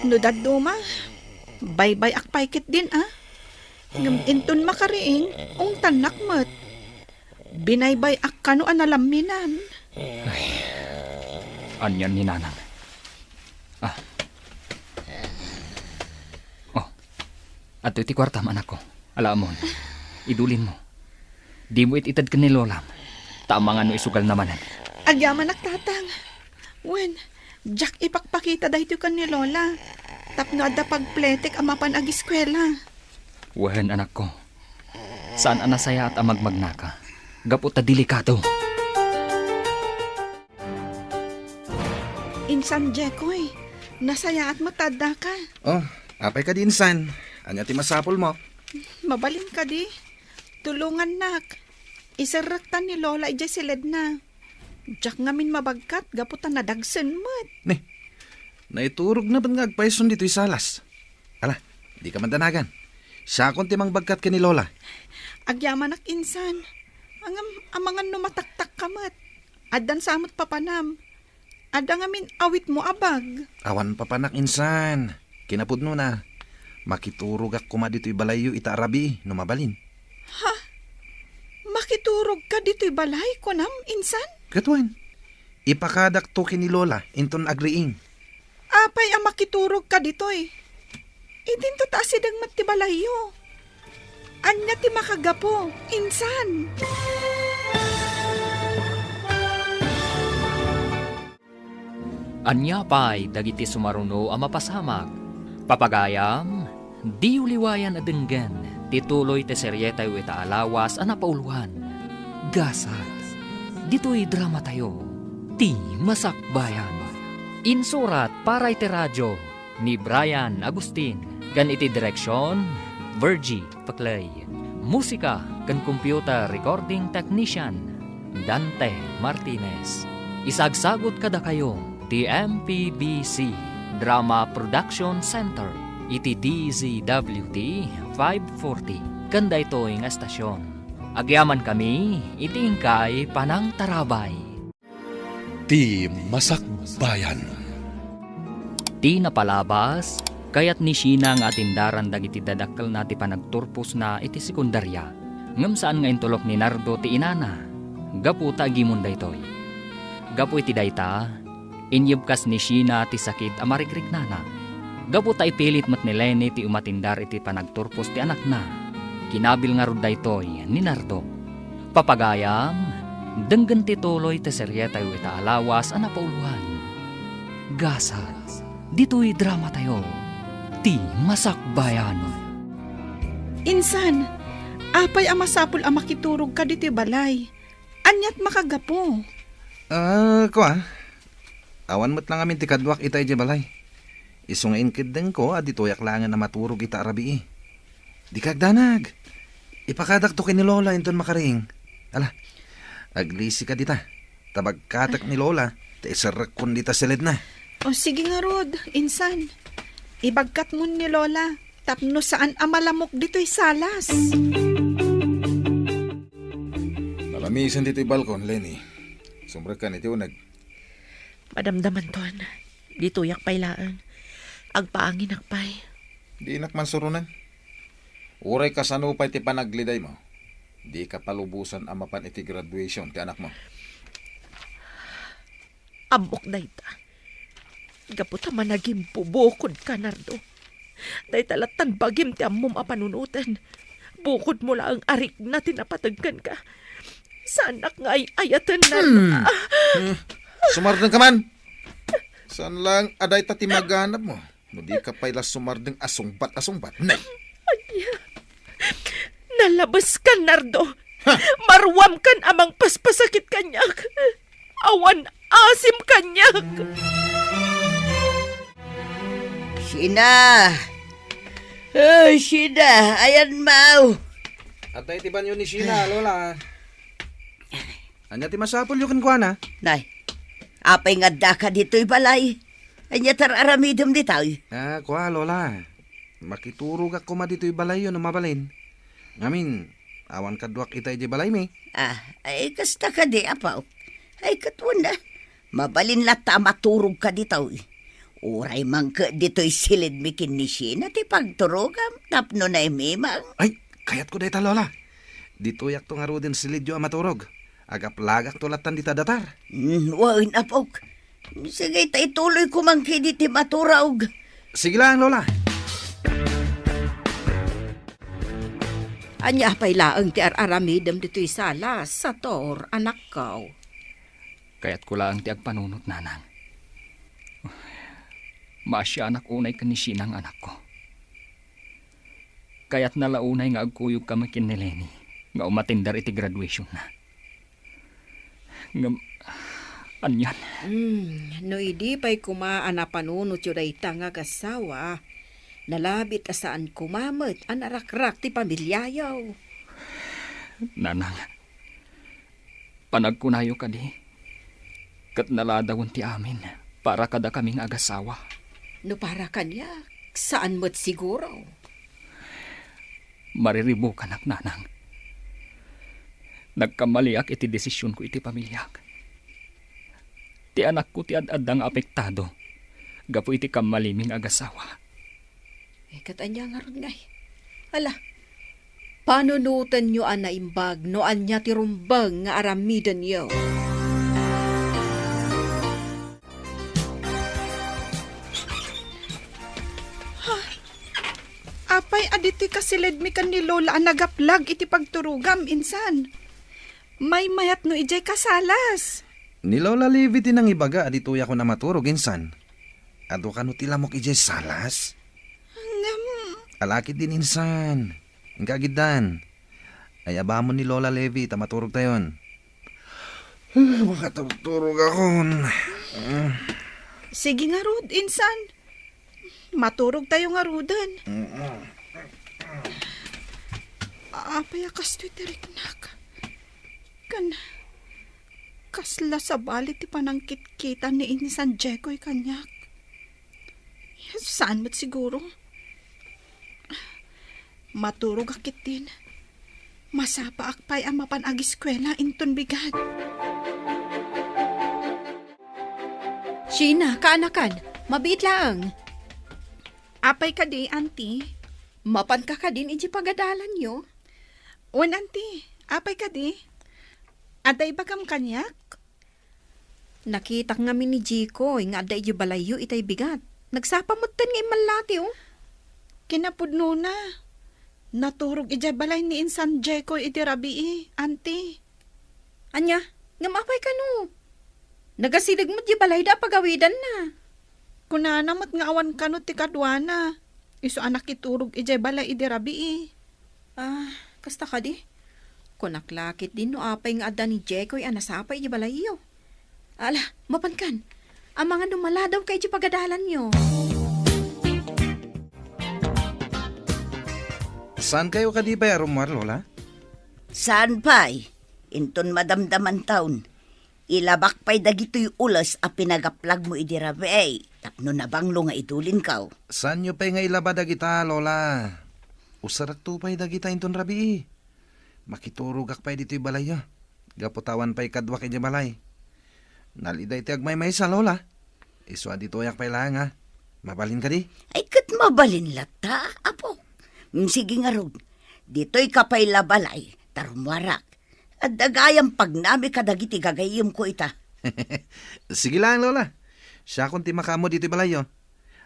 [SPEAKER 3] Nudad duma. Bye-bye akpaykit din, Ngam inton makariing, ung tanak mat. Binaybay ak kano analaminan.
[SPEAKER 2] Anyan ni nanang. Oh, ato iti kwartam anak ko. Alamon, idulin mo. Di mo ititad ka ni Lolam. Tamang ano isugal namanan.
[SPEAKER 3] Agyaman tatang. Wen, Jack ipakpakita dahito kan ni Lola. Tapno adda pagpletek amapan ag eskwela.
[SPEAKER 2] Wen, anak ko. Saan anasaya at amagmagnaka? Gapo ta delikado.
[SPEAKER 3] Insan Jekoy, nasaya at matada ka.
[SPEAKER 8] Oh, apay ka din, San. Anya ti masapol mo?
[SPEAKER 3] Mabalin ka di. Tulungan nak. Isaraktan ni Lola ijay silid na. Jack ngamin mabagkat, gaputan na dagsen mat.
[SPEAKER 8] Ne, naiturog na ba nga agpaison dito'y salas? Ala, di ka mandanagan. Siya akong timang bagkat ka ni Lola.
[SPEAKER 3] Agyaman ak insan. Amangan numataktak kamat. Adan samot papanam. Ada ngamin awit mo abag.
[SPEAKER 8] Awan pa panak insan. Kinapudno na. Makiturog ak kuma dito'y balayo ita arabi no mabalin.
[SPEAKER 3] Ha? Makiturog ka dito'y balay ko nam, insan?
[SPEAKER 8] Katuan, ipakadak to kini Lola inton agriing.
[SPEAKER 3] Apay ang makiturog ka dito'y. Idinto taasidang matibalayo. Anya ti makagapo, insan.
[SPEAKER 2] Anya pa'y dagiti sumaruno ang mapasamak. Papagayam, di uliwayan adenggan, tituloy te seryetay wita alawas ang napauluhan. Gasas, dito'y drama tayo, ti masakbayan. Insurat para iti radyo ni Brian Agustin, kan iti direksyon, Virgie Paclay. Musika kan computer recording technician, Dante Martinez. Isagsagot kada kayo, ti MPBC Drama Production Center, iti DZWT 540. Kanda ito nga estasyon. Agyaman kami, iti ingkay panang tarabay.
[SPEAKER 1] Ti Masakbayan.
[SPEAKER 2] Ti napalabas, kayat ni Sheena nga atindaran dagiti dadakkel na ti panagturpos na iti sekundarya. Ngem saan nga intulok ni Nardo ti inana, gaputa gimon daytoy. Gapu iti dayta, inyibkas ni Sheena ti sakit a marikrik nana. Gapu ta ipilit mat ni Lenny ti umatindar iti panagturpos ti anak na. Kinabil nga rod daytoy ni Nardo. Papagayam, denggan ti tuloy ti serye tayo ita alawas a napauluan. Gasat, dito'y drama tayo, ti masakbayan.
[SPEAKER 3] Insan, apay amasapul a makiturog ka dito balay. Anyat makagapo.
[SPEAKER 8] Awan mo't lang amin ti kadwak itay di balay. Isungain kideng ko, aditoyak langan na maturog ita arabi eh. Di kagdanag. Ipakadak to ni Lola inton makaring. Ala, aglisi ka dita. Tabagkatak ni Lola, ta isarak kun dita silid na.
[SPEAKER 3] O sige nga Rod, insan. Ibagkat mo ni Lola, tapno saan amalamok dito'y salas.
[SPEAKER 6] Nalamisan dito'y balkon, Lenny. Sumra ka niti unag.
[SPEAKER 4] Madamdaman ton. Dito yak pailaan. Agpaangin akpay.
[SPEAKER 6] Di inak man surunan. Uray ka sanupay ti panagliday mo. Di ka palubusan amapan iti graduation ti anak mo.
[SPEAKER 4] Ambok na ita. Gaputa man naging pubukod ka, Nardo. Day talatan bagim ti amom apanunutan. Bukod mo lang ang arik na tinapatagkan ka. Sanak nga ay ayatan, Nardo.
[SPEAKER 6] Sumardeng ka man! Saan lang aday ta ti maghanap mo? No di ka pa'y sumardeng asungbat. Nay!
[SPEAKER 4] Nalabas ka, Nardo. Marwam kan amang paspasakit kanyak. Awan asim kanyak.
[SPEAKER 5] Sheena! Oh, Sheena! Ayan, Mau!
[SPEAKER 8] Atay ti banyo ni Sheena, Lola. Anya ti masapol yung kankwana?
[SPEAKER 5] Nay, apay nga da ka dito'y balay. Anya tararamidom di tayo.
[SPEAKER 8] Kuha, Lola. Makiturog ako ma dito'y balay yun, mabalin. Ngamin, awan kadwak itay di balay mi.
[SPEAKER 5] Ay kasta ka di, apaw. Ay katwan na. Mabalin lata maturog ka di tayo. Uray man ka dito'y silid mikin ni Sheena ti pagturogam. Tapno na imimang.
[SPEAKER 8] Ay, kayat ko dayta, Lola. Dito yak to nga ro din silidyo ang maturog. Agap-lagak tulatan dita datar.
[SPEAKER 5] Wain apok. Sige, tay tuloy kumangki diti maturaog.
[SPEAKER 8] Sige lang, Lola.
[SPEAKER 7] Anya pailaang ti araramidam dito'y salas sa tor, anak kaw.
[SPEAKER 2] Kaya't ko lang ti agpanunot nanang. Maasya anak unay ka ni Sheena ang anak ko. Kaya't nalaunay nga agkuyog ka makin ni Lenny nga umatindar iti graduation na. Anyan.
[SPEAKER 7] No idi pa'y kumaan na panunot yun ay nga kasawa. Nalabit asaan kumamot ang arakrak ti pamilyayaw.
[SPEAKER 2] Nanang, panagkunayo ka di. Kat naladawon ti amin para kada kaming agasawa.
[SPEAKER 7] No para kanya, saan mo't siguro?
[SPEAKER 2] Mariribo ka nak, nanang. Nagkamaliak iti desisyon ko iti pamilyak. Ti anak ko ti ad-adang apektado. Gapo iti kamaliming agasawa.
[SPEAKER 7] Katanya nga ron ngay. Ala, panunutan nyo ang naimbag no anya ti rumbang nga aramidan nyo.
[SPEAKER 3] Apay aditi kasilid mi kan ni Lola ang nagaplag iti pagturugam, insan. May mayat no ijay kasalas.
[SPEAKER 8] Ni Lola Levi tinang ibaga adituya ko na maturog insan. Ado ka no tilamok ijay salas? Alakit din insan. Ang kagidan. Ay abamon ni Lola Levi ta maturog tayon. Makatugturog ako.
[SPEAKER 3] Sige nga Rod, insan. Maturog tayo nga Rodan. Apay akas to'y tiriknak. Kasla sa balit ti panangkit-kita ni insan Jeko'y kanyak. Saan mo't siguro? Maturog akit din. Masapa akpay ang mapanag-eskwela inton bigat.
[SPEAKER 7] Sheena, kaanakan, mabit lang.
[SPEAKER 3] Apay ka di, auntie?
[SPEAKER 7] Mapan ka din iji pagadalan nyo.
[SPEAKER 3] Wan, auntie. Apay ka di? Aday bagam kanyak?
[SPEAKER 7] Nakita nga mi ni Jikoy nga ada iti balayo itay bigat. Nagsapamutan nga imalati oh.
[SPEAKER 3] Kinapudno na. Naturog ija balay ni Insan Jekoy iti rabii, auntie.
[SPEAKER 7] Anya, ngamapay ka no. Nagasilig mo di balay da pagawidan na.
[SPEAKER 3] Kunanamat nga awan kanot ti kadwana. Iso anak iturog ija balay iti rabii.
[SPEAKER 7] Ah, kasta ka di. Kunaklakit din no apay nga ada ni Jekoy anasapay iti balayo. Ala, mapankan. Ang mga dumala daw kay iti pagadalan nyo.
[SPEAKER 8] Saan kayo kadipay arumar, Lola?
[SPEAKER 5] Saan pa'y? Inton madamdaman taon. Ilabak pa'y dagito'y ulas a pinagaplag mo idirabe. Tapno na banglo nga idulin kaw.
[SPEAKER 8] Saan nyo pa'y nga ilabada kita, Lola? Usarak to pa'y dagita inton rabi. Makiturugak pa'y dito'y balay. Gaputawan pa'y kadwak iti balay. Naliday ti agmay-may sa, Lola. Iswa dito'y pa'y lang, ha? Mabalin ka di?
[SPEAKER 5] Ay kat mabalin lata, apo. Sige nga rog. Dito'y kapay labalay, tarumwarak. At dagayang pagnami kadagiti gagayim ko ita.
[SPEAKER 8] Sige lang, Lola. Siya kung ti makamo dito'y balay,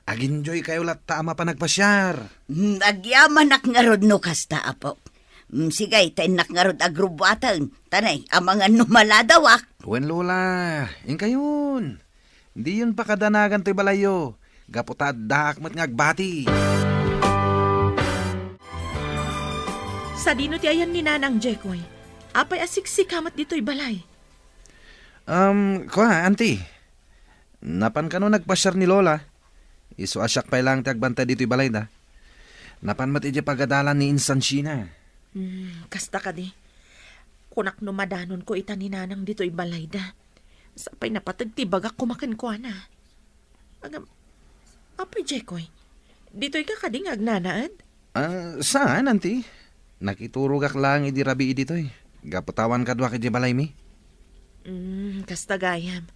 [SPEAKER 8] Aginjoy kayo lata ama pa nagpasyar.
[SPEAKER 5] Nagyamanak nga rod no kasta, apo. Sigay, tainak nga rod agrubwatan. Tanay, ang mga numaladawak.
[SPEAKER 8] Wen, Lola. Yung kayon. Hindi yun pa kadanagan to'y balayo. Gaputad dakmat nga agbati.
[SPEAKER 4] Sa dino ti ayan ni Nanang Jekoy. Apay asiksik kamat dito'y balay.
[SPEAKER 8] Auntie. Napan ka no nagpasyar ni Lola. Iso asyak pa lang ti agbantay dito'y balay da. Napan mat iti pagadalan ni Insan Sheena.
[SPEAKER 4] Kasta ka di. Kunak numadanon ko ita ni Nanang dito'y balay da. Sapay napatag ti bagak kumakan ko na. Agam, apay Jekoy, dito'y ka kading agnanaad?
[SPEAKER 8] Saan, Auntie? Nakiturugak lang idi rabi dito'y. Gaputawan kadwa kiti balay mi.
[SPEAKER 4] Kasta gayam.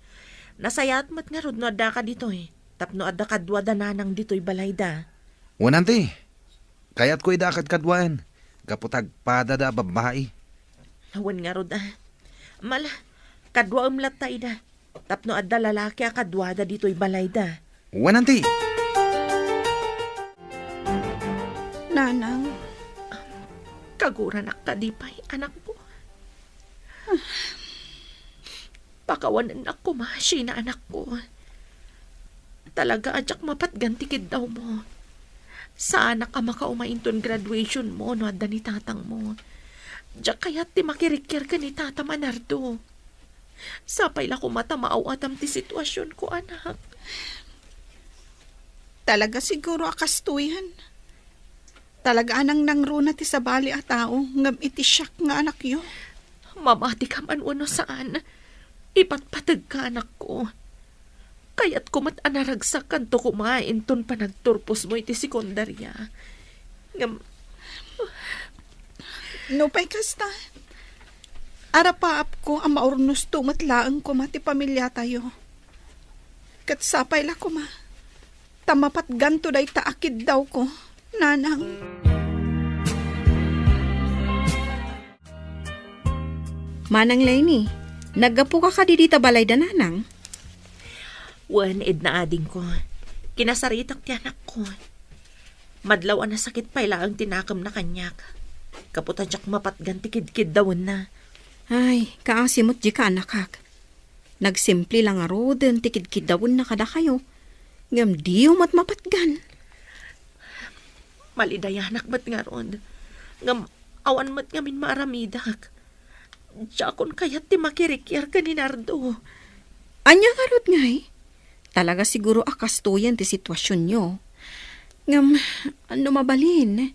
[SPEAKER 4] Nasayat mat nga rod no adda ka dito'y. Tapno adda kadwa da Nanang dito'y balay da.
[SPEAKER 8] Wan, Auntie. Kayat ko idakad kadwaan. Gaputag padada babae.
[SPEAKER 4] Nawan nga rod Mala, kadwa umlat ta ida. Tapno adda lalaki a kadwa da dito'y balay da.
[SPEAKER 8] Wan, Auntie.
[SPEAKER 3] Nanang,
[SPEAKER 4] Kaguran kadipay, anak ko. Pakawanan ako, Sheena, anak ko. Talaga, adyak mapatgantikid daw mo. Sa anak ka makaumainton graduation mo, no adda ni tatang mo. Diyak kaya't ti makirikir ka ni Tata Manardo. Sapay la ko mata maawatam ti sitwasyon ko, anak.
[SPEAKER 3] talaga siguro akastuyan. Talaga anang nangruna ti sabali a tao, ngam iti siyak nga anak yo.
[SPEAKER 4] Mamati ka man uno saan. Ipatpatag ka, anak ko. Kaya't kumat anaragsak kanto kumain ton panagturpos mo iti sekundarya. Ngam,
[SPEAKER 3] No pa'y kasta. Arapaap ko ang maurnos tumatlaang ko mati pamilya tayo. Kat sapay la ko ma. Tamapat ganto day taakid daw ko, nanang.
[SPEAKER 7] Manang Lenny, naggapo ka dita balay da nanang?
[SPEAKER 4] wan ed na ading ko. Kinasaritak ti anak ko. Madlaw na sakit pa ila ang tinakam na kanyak. Kaputadyak mapatgan ti kidkid dawon na.
[SPEAKER 7] Ay, kaasimot di ka anakak. Nagsimple lang aro din tikid-kid dawon na kada kayo. Ngam diyo mat mapatgan.
[SPEAKER 4] Malidayanak mat nga ron. Ngam awan mat ngamin maaramidak. Diyakon kayat ti makirikyar ka ni Nardo.
[SPEAKER 7] Anya karot ngay. Talaga siguro akastuyan ti sitwasyon nyo. Ngam, ano mabalin?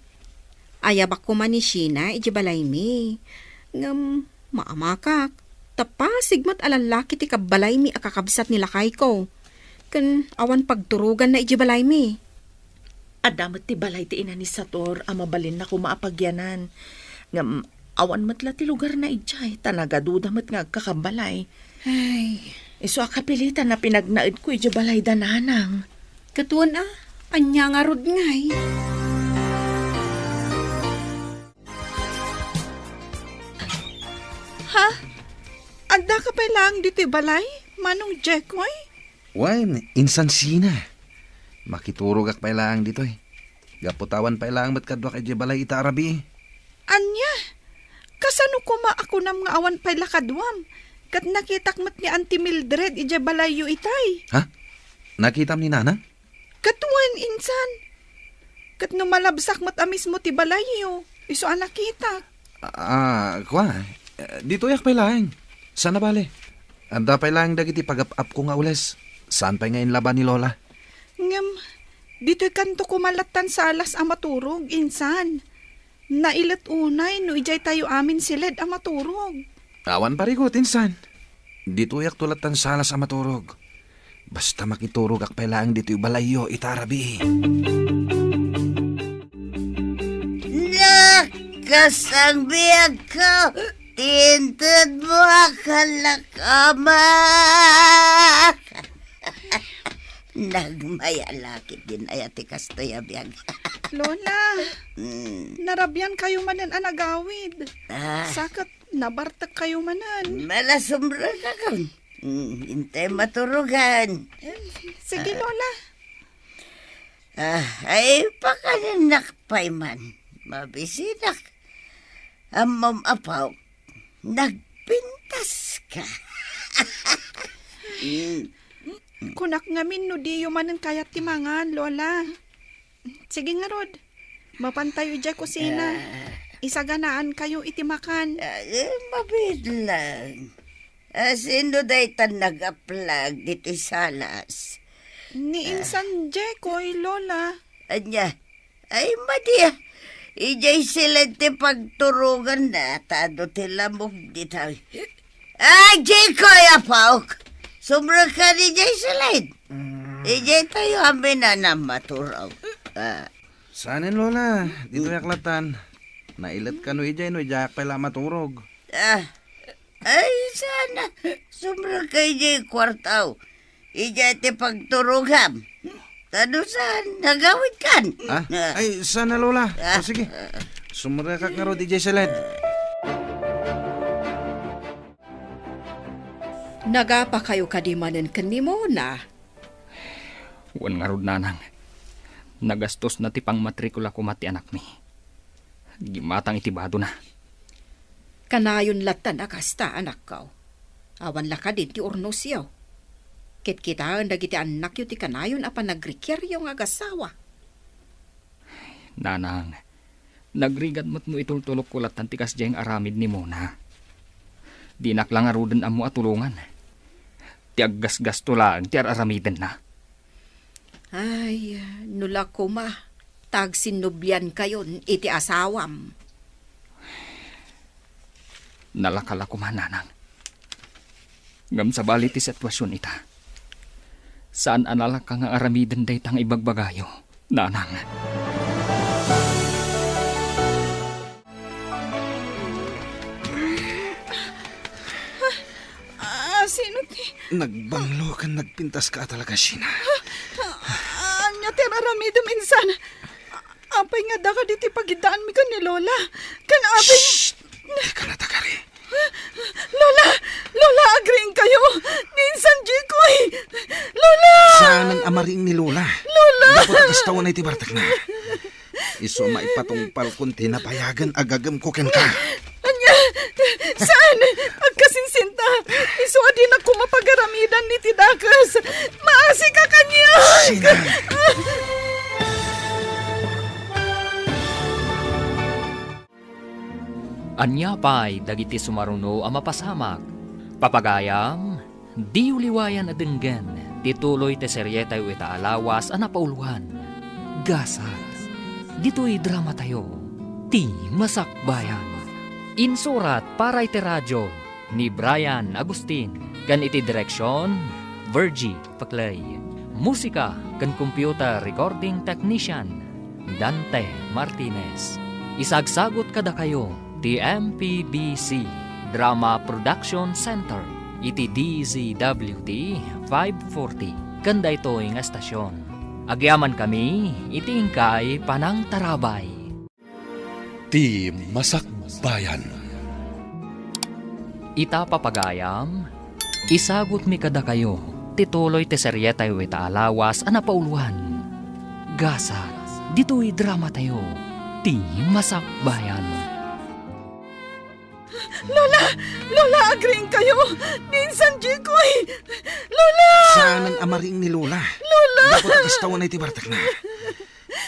[SPEAKER 7] Ayabak ko man ni Sheena, ijibalay mi. Ngam, maamakak. Tapasig mat alalaki ti kabalay mi akakabsat nila kay ko. Kan awan pagturugan na ijibalay mi.
[SPEAKER 4] Adamat ti balay ti ina ni Sator, amabalin na kumaapagyanan. Ngam, awan mat la ti lugar na ijay, tanagaduda mat nga kakabalay.
[SPEAKER 7] Ay,
[SPEAKER 4] Iso akapilitan na pinagnaid ko ijibalay da nanang.
[SPEAKER 7] katuan anya nga rod ngay.
[SPEAKER 3] Ha? Anda ka pa lang dito balay? Manong Jekoy?
[SPEAKER 8] Wan, insansina. Makiturog ak pa ilang dito eh. Gaputawan pa ilang mat kadwak iti balay ita arabi.
[SPEAKER 3] Anya? Kasano ko ako nam nga awan pay lakadwam? Kat nakitak mat ni Auntie Mildred ija balayo itay.
[SPEAKER 8] Ha? Nakita ni Nana?
[SPEAKER 3] Katuan insan. Kat no malabsak mat amis mo ti balayo. Iso anak kita.
[SPEAKER 8] Kwa. Dito yak pa ilang. Sana bale. Anda pa ilang dagiti pag-up ko nga ules. Saan pa ngayon laban ni Lola?
[SPEAKER 3] Ngam, dito'y kanto ko malatan sa alas amaturog, insan. Nailat unay, no ijay tayo amin silid amaturog.
[SPEAKER 8] Awan parigot, insan. Dito yak tulatan salas sa maturog. Basta makiturog ak pa ilang dito yung balayo itarabi.
[SPEAKER 5] Nakasang biyag ko, tintod mo akalakama. Nagmayalakit din ayati kastoya biyag.
[SPEAKER 3] Lola, narabyan kayo manan anagawid. Sakat nabartak kayo manan.
[SPEAKER 5] Malasumbra ka kang. Hintay maturugan.
[SPEAKER 3] Sige, Lola.
[SPEAKER 5] Ay, pakananak pa'y man. Mabisinak. Amam apaw, nagpintas ka.
[SPEAKER 3] Kunak ngamin no di manan kayat timangan, Lola. Sige nga, Rod. Mapantayo dya kusina. Isaganaan kayo itimakan.
[SPEAKER 5] Mabidlang. Sino day tan nag-aplag dito salas?
[SPEAKER 3] Ni insan Jekoy, Lola.
[SPEAKER 5] Anya, ay madiya. Ijay sila ti pagturugan na. Tado tila mo dito. Ay, Jekoy, apawk. Sumra ka ni Jay Silid. Ijay tayo amin na na maturaw.
[SPEAKER 8] Saanin Lola? Dito yaklatan. Nailat ka no ijay no ijak pala maturog.
[SPEAKER 5] Ay, sana. Sumra ka Ijay kwartaw. Ijay ti pagturugam. Tado saan nagawid kan?
[SPEAKER 8] Ay, sana Lola. O sige. Sumra ka nga ro ijay salad.
[SPEAKER 7] Nagapa kayo kadimanan kanimo na.
[SPEAKER 2] Wan nga rod nanang. Nagastos na ti pang matrikula ko mati anak mi. Gimatang itibado na.
[SPEAKER 7] Kanayon latan akasta anak kaw. Awan laka din ti urnos yaw. Kit-kitaan dagiti anak yu ti kanayon apan nagrikeryo nga agasawa.
[SPEAKER 2] Nanang, nagrigat mo't mo itultulok ko latan ti kasjeng aramid ni Mona. Di naklang arudan amo atulungan. Ti aggas-gasto lang ti aramiden na.
[SPEAKER 7] Ay, nula ko ma. Tag sinubyan kayon iti asawam.
[SPEAKER 2] Nalakala ko man, nanang. Ngam sa bali ti sitwasyon ita. Saan analak ka nga aramiden day tang ibagbagayo, nanang?
[SPEAKER 3] Sino ti?
[SPEAKER 8] Nagbanglo ka, nagpintas ka talaga, Sheena.
[SPEAKER 3] Anya ti aramidom insan. Apay nga da ka diti pagidaan mi ka ni Lola. Kan apay...
[SPEAKER 8] Shhh! Di ka natakari.
[SPEAKER 3] Lola, agreeing kayo. Ninsan Jikoy. Lola!
[SPEAKER 8] Saan ang amaring ni Lola?
[SPEAKER 3] Lola!
[SPEAKER 8] Dapat ang istawan na itibartak na. Iso maipatungpal kung tinapayagan agagam ko ken ka.
[SPEAKER 3] Anya, saan? Agkasinsinta. Iso adin ako mapagaramidan ni Tidakas. Maasi ka kanya.
[SPEAKER 8] Sheena!
[SPEAKER 2] Anya pa'y dagiti sumaruno ang mapasamak. Papagayam, di uliwayan adenggan, tituloy te seryeta yu ita alawas ang napauluhan. Gasas, dito'y drama tayo, ti masakbayan. Insurat para iti radyo ni Brian Agustin, kan iti direksyon, Virgie Paclay. Musika kan computer recording technician, Dante Martinez. Isagsagot kada kayo, ti MPBC Drama Production Center iti DZWT 540 kanda ito'y nga estasyon. Agyaman kami iti ingkay Panang Tarabay.
[SPEAKER 1] Ti Masakbayan.
[SPEAKER 2] Ita papagayam Isagot mi kada kayo, tituloy ti serye tayo ita alawas a napauluan. Gasat, dito'y drama tayo, ti masakbayan.
[SPEAKER 3] Lola, agreeing kayo. Minsan, Jikoy. Lola!
[SPEAKER 8] Saan ang amaring ni Lola? Lola! Dapat agistawan na iti bartak na.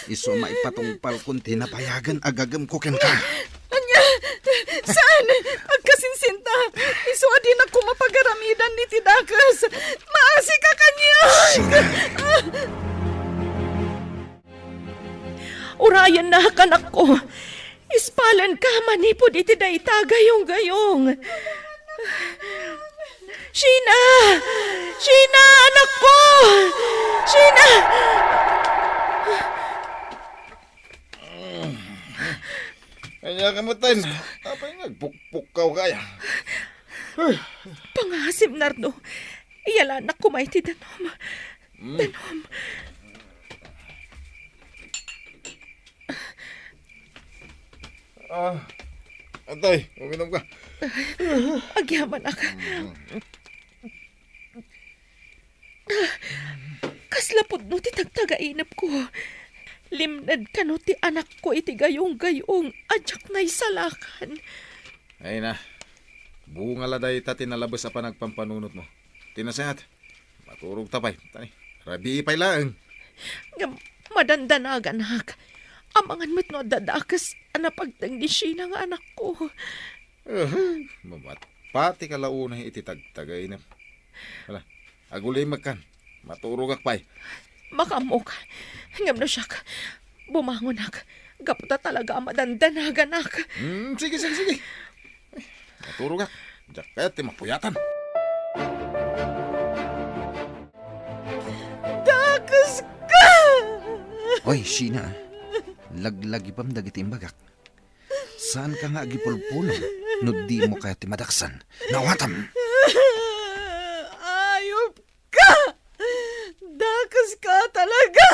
[SPEAKER 8] Iso maipatungpal kung tinapayagan agagam ko ken ka.
[SPEAKER 3] Anya, saan? Agkasinsinta. Iso adin ako mapagaramidan ni Tidakas. Maasi ka kanya.
[SPEAKER 4] Urayan na kanak ko. Ispalan ka manipod iti dayta gayong-gayong. Sheena! Sheena, anak ko! Sheena!
[SPEAKER 6] Kanya kamutin. Apay nagpukpukaw kaya.
[SPEAKER 4] Pangasim, Nardo. Iyala anak ko may tidanom. Danom.
[SPEAKER 6] Antay, uminom ka.
[SPEAKER 4] Agyaman ako. Kaslapod no ti tagtagainap ko. Limnad ka no ti anak ko iti gayong-gayong adyak na isalakan.
[SPEAKER 6] Ay na. Bunga laday ta tinalabas pa nagpampanunot mo. Tinasehat. Maturog tapay. Tani, rabi ipay laeng.
[SPEAKER 4] Ngam madandanagan hak. Amangan mo't no dadakas anapagtang ni Sheena nga anak ko.
[SPEAKER 6] Mamat. Pati kalauna iti tagtagay na. Wala. Agulay magkan. Maturog akpay.
[SPEAKER 4] Makamok. Ngam na siya. Bumangon ak. Gapta talaga madandanagan ak.
[SPEAKER 6] Sige. Maturog ak. Diyak kaya ti mapuyatan.
[SPEAKER 3] Dakas ka!
[SPEAKER 8] Oy, Sheena. Laglagi pam dagiti imbagak. Saan ka nga agipulpulong? No di mo kaya timadaksan. Nawatam!
[SPEAKER 3] Ayop ka! Dakas ka talaga!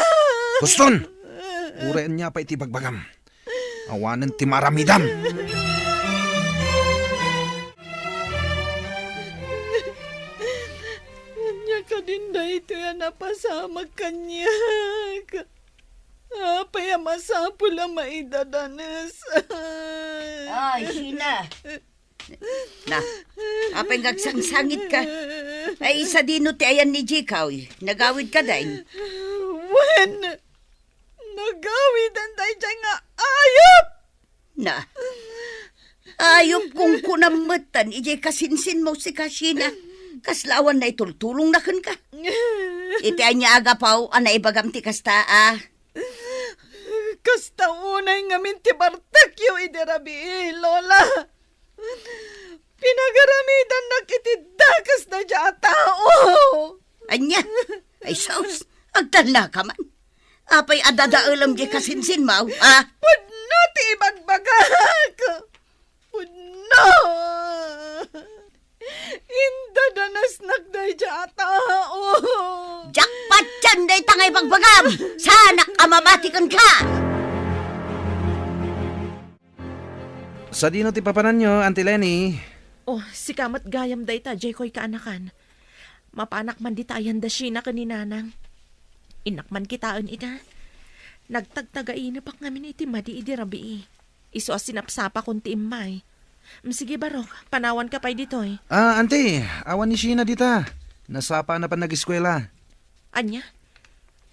[SPEAKER 8] Guston! Urayan niya pa iti bagbagam. Awanan ti maramidam.
[SPEAKER 3] Kanya ka din na ito yan napasamag kanya. Apay masapul ang maidadanas.
[SPEAKER 5] Ay, Sheena. Na, apay ngagsangsangit ka. Ay, isa dino ti ayan ni Jikaw. Nagawid ka dahin.
[SPEAKER 3] When? Nagawid ang tayo dyan nga ayop!
[SPEAKER 5] Na, ayop kung kunamutan. Ijay kasinsin mo si Sheena. Kaslawan na itultulong na kan ka. Iti anya agapaw, anay bagam ti kasta
[SPEAKER 3] Kasta unay ngamin ti Bartakyo iderabi, Lola. Pinagaramidan na kitidakas na dya tao.
[SPEAKER 5] Anya, ay sos, agtala ka man. Apay adadaalam di kasinsin mo,
[SPEAKER 3] Pudno ti ibagbagak. Pudno. Indadanas nagday dya tao.
[SPEAKER 5] Jakpat dyan day tangay pagbagam! Sana amamatikan ka!
[SPEAKER 8] Sa dino ti papanan nyo, Auntie Lenny.
[SPEAKER 4] Oh, si kamat gayam day ta, Jaykoy kaanakan. Mapanak man di tayan da Sheena kaninanang. Inak man kitaan ita. Nagtagtagainap ak ngamin iti madi idi rabi. Iso sinapsapa kong ti imay. Sige barok, panawan ka pa'y ditoy.
[SPEAKER 8] Auntie, awan ni Sheena dita. Nasapa na pa nag-eskwela.
[SPEAKER 4] Anya?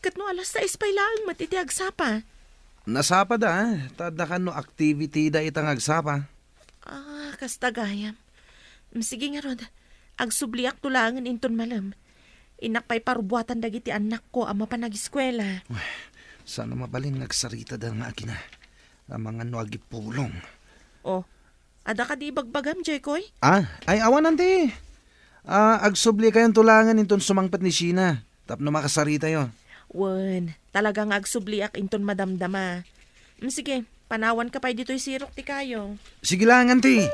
[SPEAKER 4] Kat no alas 6 pa'y lang matitiag sapa.
[SPEAKER 8] Nasapa da, tadakan no activity da itang agsapa.
[SPEAKER 4] Kasta gayam. Sige nga rod, agsubliak tulangan inton malam. Inak pa'y parubuatan dagiti anak ko ama pa nag-eskwela.
[SPEAKER 8] Sana mabalin nagsarita da nga akina. Ang mga no agipulong.
[SPEAKER 4] Oh, ada ka di bagbagam, Jaykoy?
[SPEAKER 8] Ay awan Auntie. Agsubli kayong tulangan inton sumangpat ni Sheena. Tapno makasarita yo.
[SPEAKER 4] Wen, talagang agsubliak inton madamdama. Sige, panawan ka pa'y dito'y sirok ti kayo.
[SPEAKER 8] Sige lang, Auntie.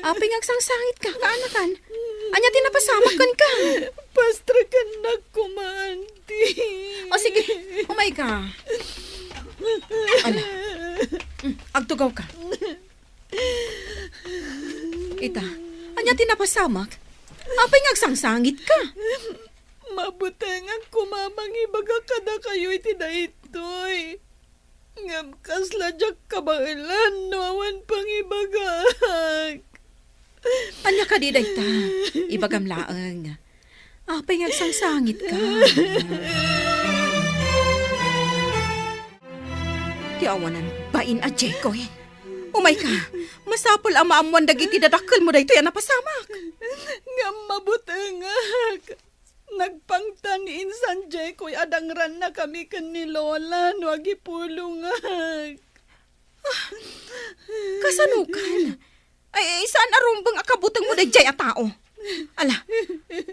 [SPEAKER 7] Apay ngagsangsangit ka, kaanakan. Anya tinapasamak ka.
[SPEAKER 3] Pastra ka na kumanti.
[SPEAKER 7] O sige, umay ka. Ala, Agtugaw ka. Ita, anya tinapasamak? Apay ngagsangsangit ka.
[SPEAKER 3] Mabuteng ang kumamang ibaga kada kayo iti daytoy. Ngam kasla jak kabailan nawan pang ibagak.
[SPEAKER 7] Anya ka di dayta. Ibagam laeng. Apay ngagsangsangit ka. Ti awanan bain a Jekoy. Umay ka. Masapol ang maamuan dagiti dadakkel mo daytoy ang napasamak.
[SPEAKER 3] Ngam mabutengak. Nagpangtaniin San Jekoy adangran na kami kan ni Lola no agipulungak.
[SPEAKER 7] Kasanukan. Ay, saan arumbang akabutang mo dayjay a tao? Ala,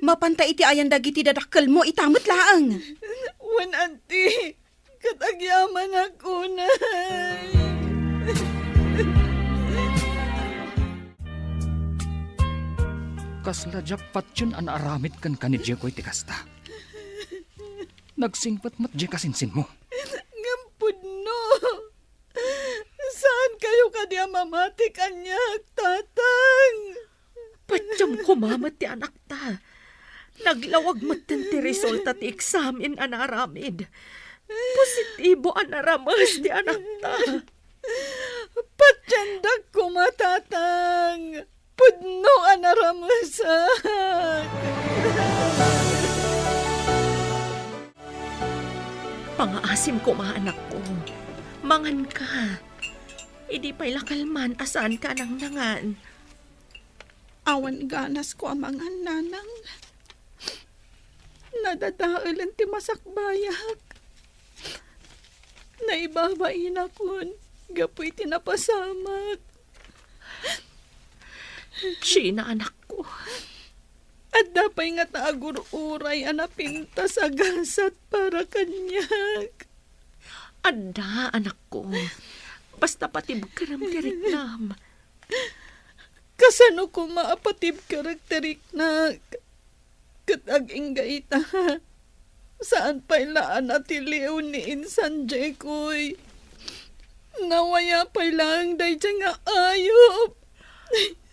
[SPEAKER 7] mapantay iti ayan dagiti dadakkel mo itamot laang.
[SPEAKER 3] Wan anti, katagyaman ako na.
[SPEAKER 2] Kasla jakpat yun an aramid kan ka ni Jekoy ti kasta. Nagsingpat mat je kasinsin mo.
[SPEAKER 3] Ngampud no. Saan kayo kadya mamati kanyak, tatang?
[SPEAKER 4] Patyam kumamat ti anak ta. Naglawag matin ti resulta ti eksamen anaramid. Positibo anaramas ti anak ta.
[SPEAKER 3] Patyandak ko matatang. Pudno anaramasak.
[SPEAKER 4] Pangaasim ko mga anak ko. Mangan ka. Idi pa'y lakalman asaan ka nang nangan.
[SPEAKER 3] Awan ganas ko amangan nanang. Nadadailan ti masakbayak. Naibabain akon. Gapoy tinapasamak.
[SPEAKER 4] China anak ko.
[SPEAKER 3] At dapay nga taagururay anapinta sa gasat para kanyak.
[SPEAKER 4] Ada anak ko. Basta patib karam tiriknam.
[SPEAKER 3] Kasano ko maapatib karakterik na kataging gaita. Saan pa'y laan at iliw ni Insan Jekoy. Nawaya pa'y lang day nga ayop.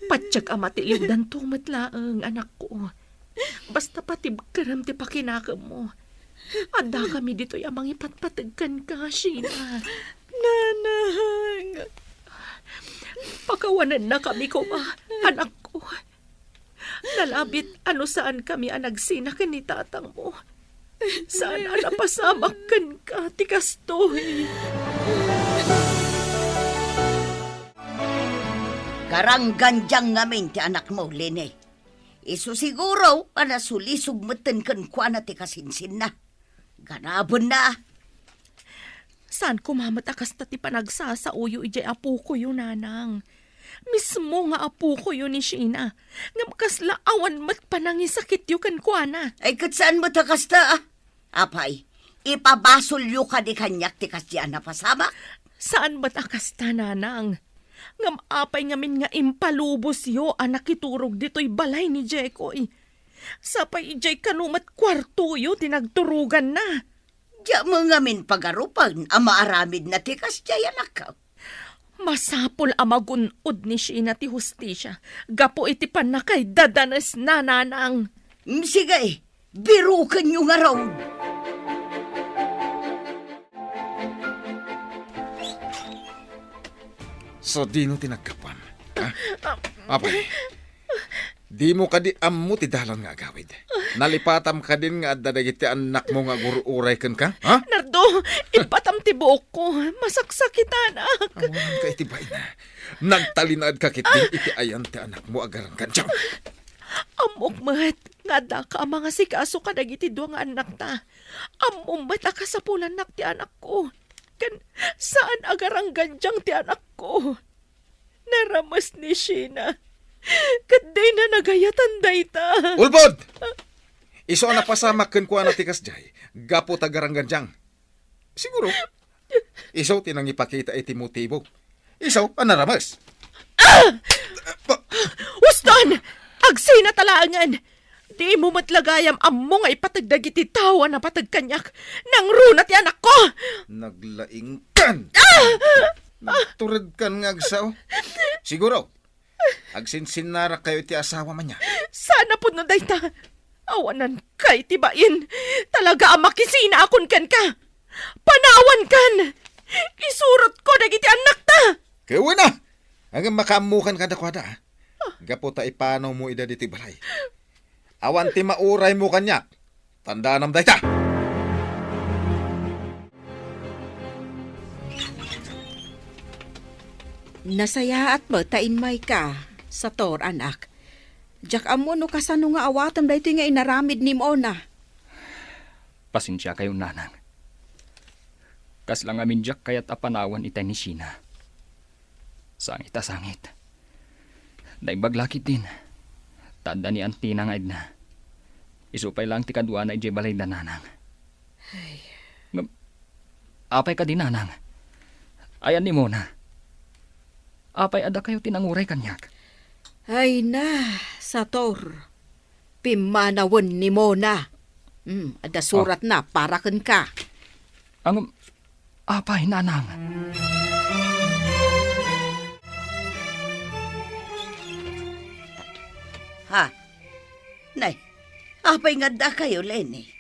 [SPEAKER 4] Patsyag amatiliw dan tumatlaang anak ko. Basta patib karam ti pakinakam mo. Ada kami dito'y amang ipatpatagkan ka, Sheena.
[SPEAKER 3] Nanang.
[SPEAKER 4] Pakawanan na kami ko, anak ko. Nalabit ano saan kami anagsina ka ni tatang mo. Saan napasamak kan ka, tikastoy.
[SPEAKER 5] Karangganjang ngamin ti anak mo, Lene. Isu siguro, panasulisog meten kan kwa na ti kasinsin na. Ganabon na.
[SPEAKER 4] Saan kumamat akas na ti panagsasauyo ijay apo ko yun, nanang. Mismo nga apo ko yun ni Sheena. Nga makaslaawan mat panangisakit yu kan kwa na.
[SPEAKER 5] Ay kat saan mo takasta ah? Apay, ipabasol yu ka di kanyak ti kasyan na pasama.
[SPEAKER 4] Saan ba't akas ta, nanang? Ngam apay ngamin nga impalubos yo anak iturog dito'y balay ni Jekoy. Sapay ijay kanumat kwarto yo tinagturugan na.
[SPEAKER 5] Diya mo ngamin pagarupan, amaaramid na ti kasya anak ka.
[SPEAKER 4] Masapol amagunod ni Sheena ti hustisya. Gapo iti panakay dadanas na, nanang.
[SPEAKER 5] Sige, birukan nyo nga raw.
[SPEAKER 6] So, di no tinagkapan. Ha? Apay, di mo ka di ammo ti dalan nga agawid. Nalipatam ka din nga dadagiti anak mo nga gururay kan ka? Ha?
[SPEAKER 4] Nardo, ipatam ti buok ko. Masaksakitan, ak.
[SPEAKER 6] Awanan ka itibay na. Nagtalinaad ka kiting iti ayan ti anak mo agarang kansyang.
[SPEAKER 4] Amok mat, nga da ka mga sikaso ka dagiti duwa nga anak ta. Amok mat akasapulan nak ti anak ko. Kan, saan agarang ganjang ti anak ko? Naramas ni Sheena. Kaday na nagayatan dayta.
[SPEAKER 6] Ulbod! Iso na pasamak kan kuha na tikas jay. Gapo tagarang ganjang. Siguro. Iso tinang ipakita iti motibo. Iso anaramas.
[SPEAKER 4] Uston! Agsina talangan! Di mo matlagayam ammo nga ipatagdagiti tawa na patagkanyak. Nang runa ti anak ko!
[SPEAKER 6] Naglaing kan! Nagturad kan nga agsaw. Siguro, agsinsinara kayo ti asawa man niya.
[SPEAKER 4] Sana po no dayta. Awanan kay tibain. Talaga ang makisina akon kan ka. Panawan kan. Isurot ko dagiti anak ta.
[SPEAKER 6] Kaya na! Hanggang makamukan ka dakwada. Gapo ta ipanaw mo ida diti balay. Awan ti mauray mo kanyak. Tandaan am dayta.
[SPEAKER 7] Nasaya at ba tainmay ka sa tor, anak. Jak amo no kasano nga awatam dayto nga inaramid ni mo na.
[SPEAKER 2] Pasensya kayo, nanang. Kas lang amin jak kayat apanawan itay ni Sheena. Sangit a sangit. Naibaglakit din. Tanda ni Antina nga na. Isupay lang ti kadwa na ijay balay na nanang. Apay ka din, nanang. Ayan ni Mona. Apay ada kayo tinanguray kanyak.
[SPEAKER 7] Ay na, sa tor. Pimanawon ni mo na. Ada surat na para kan ka.
[SPEAKER 2] Ang apay, nanang.
[SPEAKER 5] Ha? Nay, apay nga da kayo, Lenny.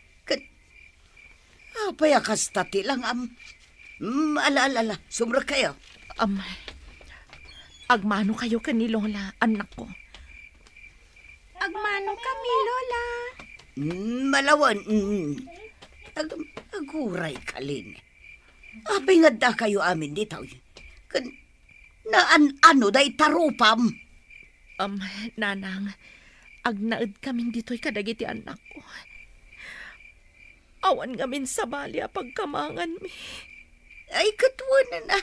[SPEAKER 5] Apay akas tati lang ala, sumra kayo.
[SPEAKER 4] Agmano kayo kan ni Lola, anak ko.
[SPEAKER 3] Agmano kami, Lola.
[SPEAKER 5] Malawan, aguray ka, Lenny. Apay nga da kayo amin dito. Ano day tarupam?
[SPEAKER 4] Nanang, agnaed kami dito'y kadagiti anak ko. Awan ngamin sa bali pagkamangan mi.
[SPEAKER 5] Ay, katuwanan na.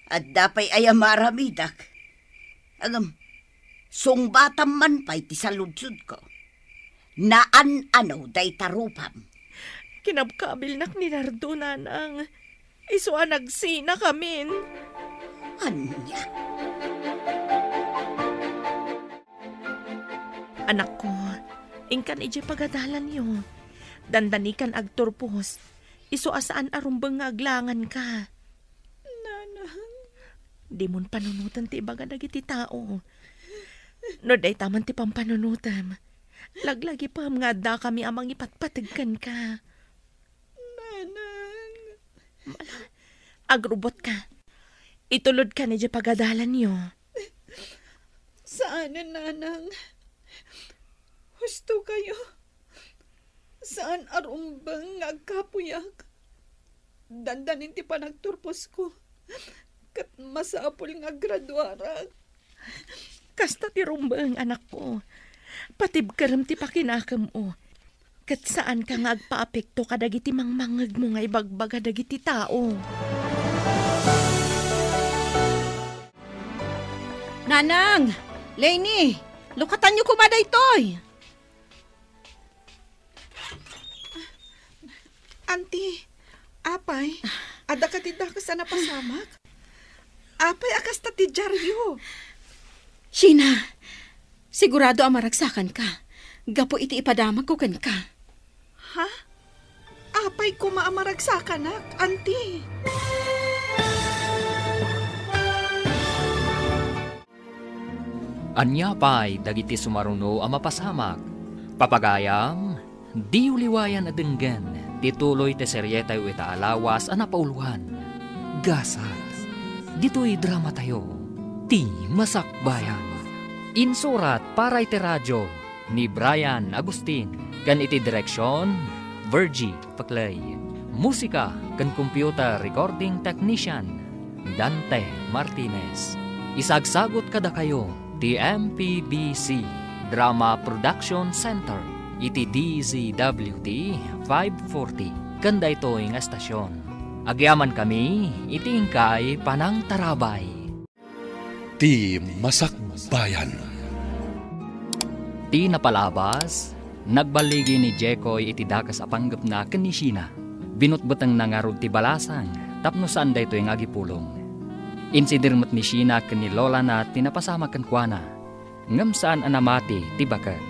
[SPEAKER 5] At dapay ay amaramidak. Sungbatam man pa'y ti saludsud ko. Ano day tarupam.
[SPEAKER 4] Kinabkabil nak ni Nardo, nanang. Iswa nagsina kamin.
[SPEAKER 5] Anya?
[SPEAKER 4] Anak ko, ingkan ije pagadalan yo. Dandanikan agturpos. Iso asaan arumbang nga aglangan ka.
[SPEAKER 3] Nanang.
[SPEAKER 4] Di mon panunutan ti ibaga dagiti tao. No day taman ti pampanunutan. Laglagi pa nga da kami amang ipatpatigkan ka.
[SPEAKER 3] Nanang.
[SPEAKER 4] Agrubot ka. Itulod ka ni ije pagadalan yo.
[SPEAKER 3] Saan na, Nanang? Husto kayo. Saan arumbang agkapuyak? Dandanin ti panagturpos ko. Kat masapul nga graduara.
[SPEAKER 4] Kasta ti rumbang anak ko. Patibkaram ti pakinakam o. Kat saan ka nga agpaapekto kadagiti mangmangag mo nga ibagbaga dagiti tao.
[SPEAKER 7] Nanang! Lenny! Lukatan niyo kumaday toy!
[SPEAKER 3] Auntie, apay, ada ka ti ka sa napasamak? Apay akas ta ti dyaryo.
[SPEAKER 7] Sheena, sigurado amaragsakan ka. Gapo iti ipadamag ko kan ka.
[SPEAKER 3] Ha? Apay ko maamaragsakan, auntie.
[SPEAKER 2] Anya pa'y dagiti sumaruno ang mapasamak. Papagayam, di uliwayan adenggan. Tituloy te seryetay ita alawas ang napauluhan. Gasas. Dito'y drama tayo. Ti Masakbayan. Insurat para iti radyo ni Brian Agustin. Kan iti direksyon, Virgie Paclay. Musika kan computer recording technician, Dante Martinez. Isagsagot kada kayo, ti MPBC Drama Production Center. Iti DZWT 540. Kanda ito nga estasyon. Agyaman kami, iti ingkay Panang Tarabay.
[SPEAKER 1] Ti Masakbayan.
[SPEAKER 2] Ti napalabas, nagbaligi ni Jekoy iti dakas apanggap na ni Sheena. Binutbutang nangarod ti balasang, tapno saan da ito yung agipulong. Insidirmat ni Sheena ni Lola na tinapasama kan kuana. Ngam saan anamati ti bakat.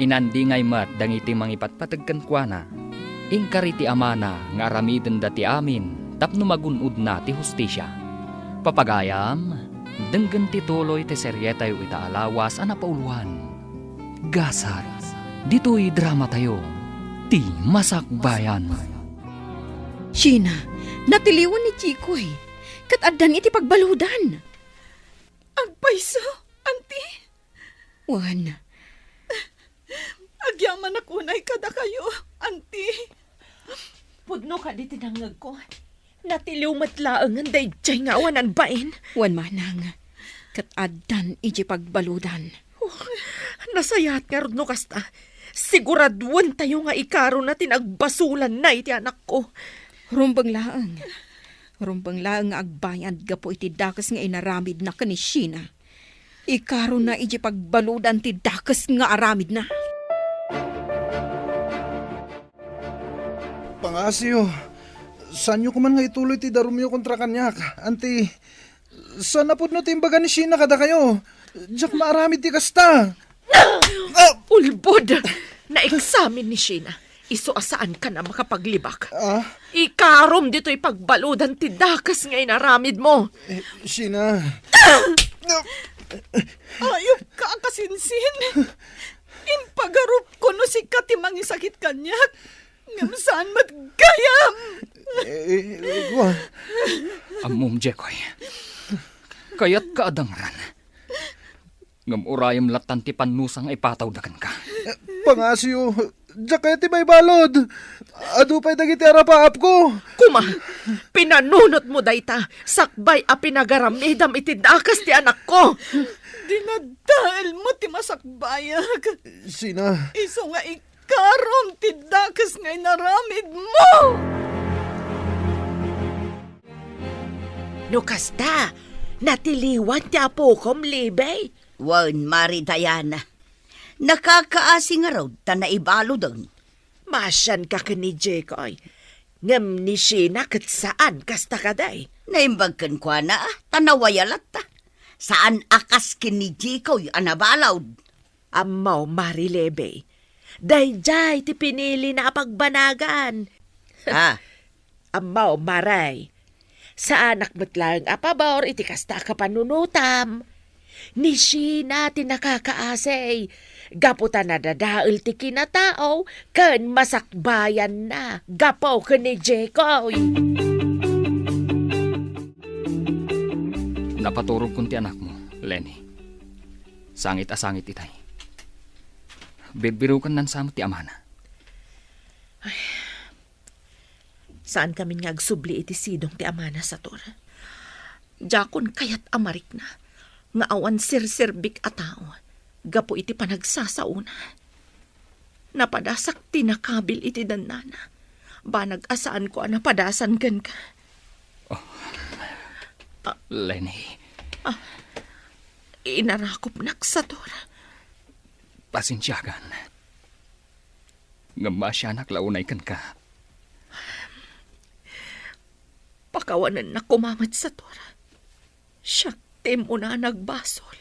[SPEAKER 2] Inandingay mat dangiti mangipatpatagkan kuana. Ingkari ti amana nga aramiden dati amin tapno magunud na ti hustisya. Papagayam, denggan tituloy ti seryeta yu itaalawas a napauluan. Gasat, dito'y drama tayo, ti masakbayan.
[SPEAKER 7] Sheena, natiliwan ni Chikoy. Kataddan iti pagbaludan.
[SPEAKER 3] Agpayso, auntie.
[SPEAKER 7] Wan,
[SPEAKER 3] Agyaman ako na kada kayo, auntie.
[SPEAKER 4] Pudno ka di tinangag ko. Natiliw matlaangan day jay nga awanan bain.
[SPEAKER 7] wan manang. Kataddan iti pagbaludan.
[SPEAKER 4] Nasayat nga ron no kasta. Siguraduan tayo nga ikaro na tinagbasulan na iti anak ko.
[SPEAKER 7] Rumbang laang. Rumbang laang nga agbayad gapo iti dakas nga inaramid na kani Sheena. Ikaro na iti pagbaludan ti dakas nga aramid na.
[SPEAKER 8] Pangasyo, saan nyo kuman nga ituloy ti darumyo kontra kanyak? Anti, saan na po no timbaga ni Sheena kada kayo? Diyak maaramid ti kasta.
[SPEAKER 4] Ulbod! Na-examine ni Sheena. Iso asaan ka na makapaglibak.
[SPEAKER 8] Ah,
[SPEAKER 4] Ikarom dito'y pagbaludan ti dakas nga inaramid mo.
[SPEAKER 8] Sheena.
[SPEAKER 3] Ayop ka kasinsin. Impagarup ko no si katimang isakit kanyak. Ngam saan matgayam.
[SPEAKER 8] Wah.
[SPEAKER 2] Amom Jekoy, kayat kaadangran. Ngam urayam latan ti panusang ipataw dagan ka.
[SPEAKER 8] Pangasyo, diyak kaya ti may balod. Adu pa'y dagiti arapaap ko.
[SPEAKER 4] Kuma, pinanunot mo dayta. Sakbay a pinagaramidam iti dakas ti anak ko.
[SPEAKER 3] Dinadahil mo ti masakbayag.
[SPEAKER 8] Sheena.
[SPEAKER 3] Iso nga ikarom ti dakas nga inaramid mo.
[SPEAKER 4] No kasta, natiliwan ti apokom libay.
[SPEAKER 5] Wan, Mari Diana. Nakakaasi nga raw, ta naibalo doon.
[SPEAKER 4] Masyan ka ka ni Jekoy. Ngam ni Sheena kat saan kasta kaday.
[SPEAKER 5] Naimbagkan kwa na, tanawayalat ta. Saan akas kini Jikoy anabalaw?
[SPEAKER 4] Amaw Marilebe. Dayjay ti pinili na pagbanagan.
[SPEAKER 5] Ah,
[SPEAKER 4] Amaw Maray. Sa anak matlang apabor iti kasta ka panunutam. Ni Sheena ti nakakaasay. Gaputan na dadaul ti kinatao, kan masakbayan na. Gapo ka ni Jekoy.
[SPEAKER 2] Napaturog kun ti anak mo, Lenny. Sangit a sangit itay. Birbirukan nan sa ti amana.
[SPEAKER 4] Saan kami nga agsubli iti sidong ti amana sa tor? Jakon kayat amarik na. Nga awan sirsirbik a tao. Gapo iti panagsasauna. Napadasak tinakabil iti danana. Banag asaan ko napadasan gan ka.
[SPEAKER 2] Lenny,
[SPEAKER 4] Inarakop naksator.
[SPEAKER 2] pasensyagan. Ngam masya naklaunay kan ka.
[SPEAKER 4] Pakawanan na kumamat sa tora. Syakte mo na nagbasol.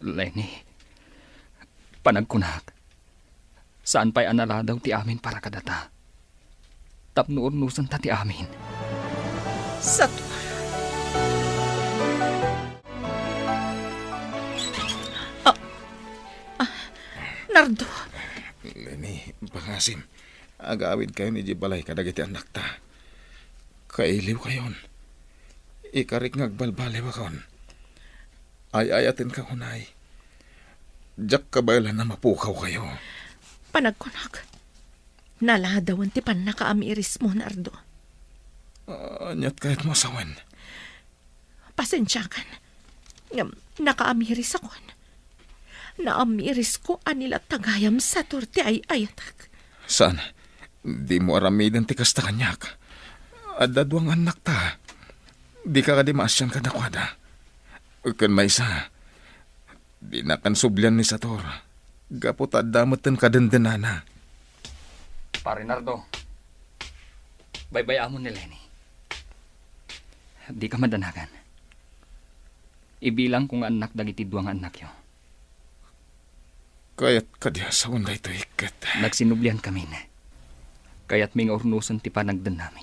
[SPEAKER 2] Lenny, panagkunak. Saan pa'y analadaw ti amin para kadata? Tapnuurnusan ta ti amin.
[SPEAKER 4] Sa tora. Nardo,
[SPEAKER 6] Lenny, pangasim. Agawid kayo ni Jibalay kadagiti anak ta. Kailiw kayon. Ikarik ngagbalbali ba kaon. Ay-ayatin ka hunay. Diyak kabaylan na mapukaw kayo.
[SPEAKER 4] panagkunak. Naladawan ti pan nakaamiris mo, Nardo.
[SPEAKER 6] Anyat kahit masawan.
[SPEAKER 4] Pasensya kan. Ngam, nakaamiris ako. Naamiris ko anila tagayam sa torti ay ayatak.
[SPEAKER 6] Saan? Di mo aramidan ti kasta kanyak. Adadwang anak ta. Di ka kadimasyan ka nakwada. Kan may isa. Di na kan sublyan ni Sator. Gapot at damatan ka dandanana.
[SPEAKER 2] Pare Nardo, baybayamon ni Lenny. Di ka madanagan. Ibilang kung anak dagiti duwang anak yo.
[SPEAKER 6] Kaya't kadya sa unday to ikat.
[SPEAKER 2] Nagsinublian kami na. Kaya't may urnusan ti panagdan nami.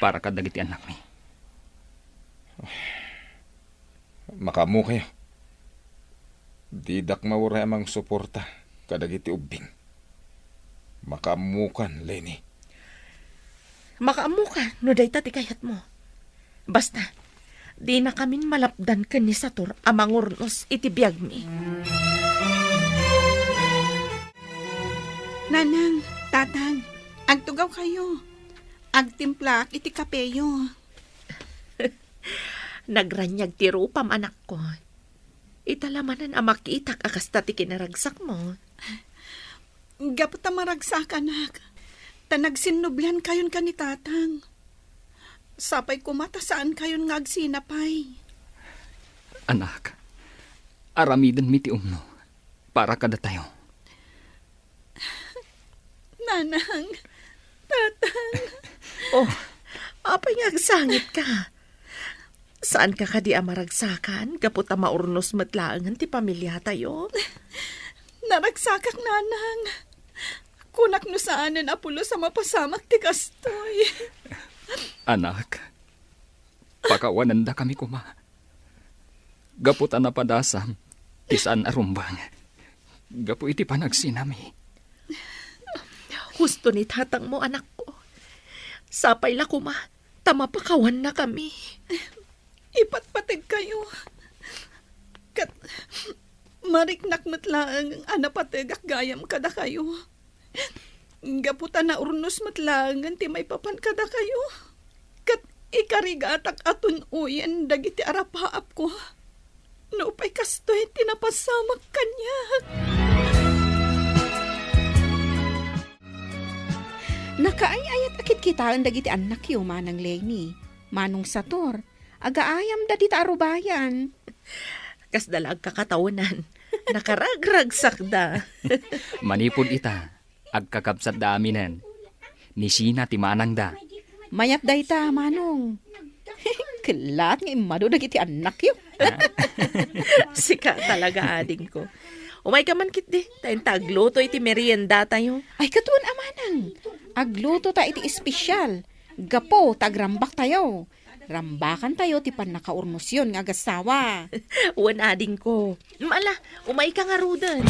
[SPEAKER 2] Para kadagiti anak mi.
[SPEAKER 6] Makamu kayo. Didak mawara amang suporta kadagiti ubing. Makamukan, Lenny.
[SPEAKER 4] Makaamu ka, no day ti kayat mo. Basta, di na kamin malapdan ka ni Sator amang urnos iti biyag mi.
[SPEAKER 3] Nanang, tatang, agtugaw kayo. Agtimplak iti kapeyo.
[SPEAKER 4] Nagranyag ti rupam anak ko. Italamanan ang makitak akas tati kinaragsak mo.
[SPEAKER 3] Gapot maragsak, anak. Tanagsinublan kayon ka ni tatang. Sapay kumata saan kayon nga agsinapay.
[SPEAKER 2] Anak, aramiden mi ti umno para kada tayo.
[SPEAKER 3] Nanang, tatang.
[SPEAKER 4] Oh, apay nga agsangit ka. Saan ka kadi amaragsakan? Kapot a maurnos matlaangan ti pamilya tayo.
[SPEAKER 3] Naragsakak, nanang. Kunak no saanan apulo sa mapasamak ti kastoy.
[SPEAKER 2] Anak, pakawanan da kami kuma. Gaputan na padasam, tisan arumbang. Gapu iti panagsinami.
[SPEAKER 4] Husto ni tatang mo, anak ko. Sapay la kuma, tamapakawan na kami.
[SPEAKER 3] Ipatpatig kayo. Kat, mariknak matlaang ang anapatigak gayam kada kayo. Gaputan na urnos matlaangan ti may papan kada kayo. Kat, ikarigatak atun uyan dagiti arapaap ko. Naupay kastoy tinapasamak kanya.
[SPEAKER 7] Nakaayayat akit kita ang dagiti anak yu, Manang Lenny. Manong Sator, agaayam da dita arubayan.
[SPEAKER 4] Kas dalag kakatawanan, nakaragragsak da.
[SPEAKER 2] Manipod ita, agkakabsat da aminan. Ni Sina ti manang da.
[SPEAKER 7] Mayat da ita, Manong. Kelat nga imado dagiti anak yu.
[SPEAKER 4] Sika talaga ading ko. Umay ka man kit di, tayong tagluto iti merienda tayo.
[SPEAKER 7] Ay, katuan amanang. Agluto ta iti espesyal. Gapo, tagrambak tayo. Rambakan tayo ti pan nakaurnos yun nga gasawa.
[SPEAKER 4] Uwan ading ko. Mala, umay ka nga rudan.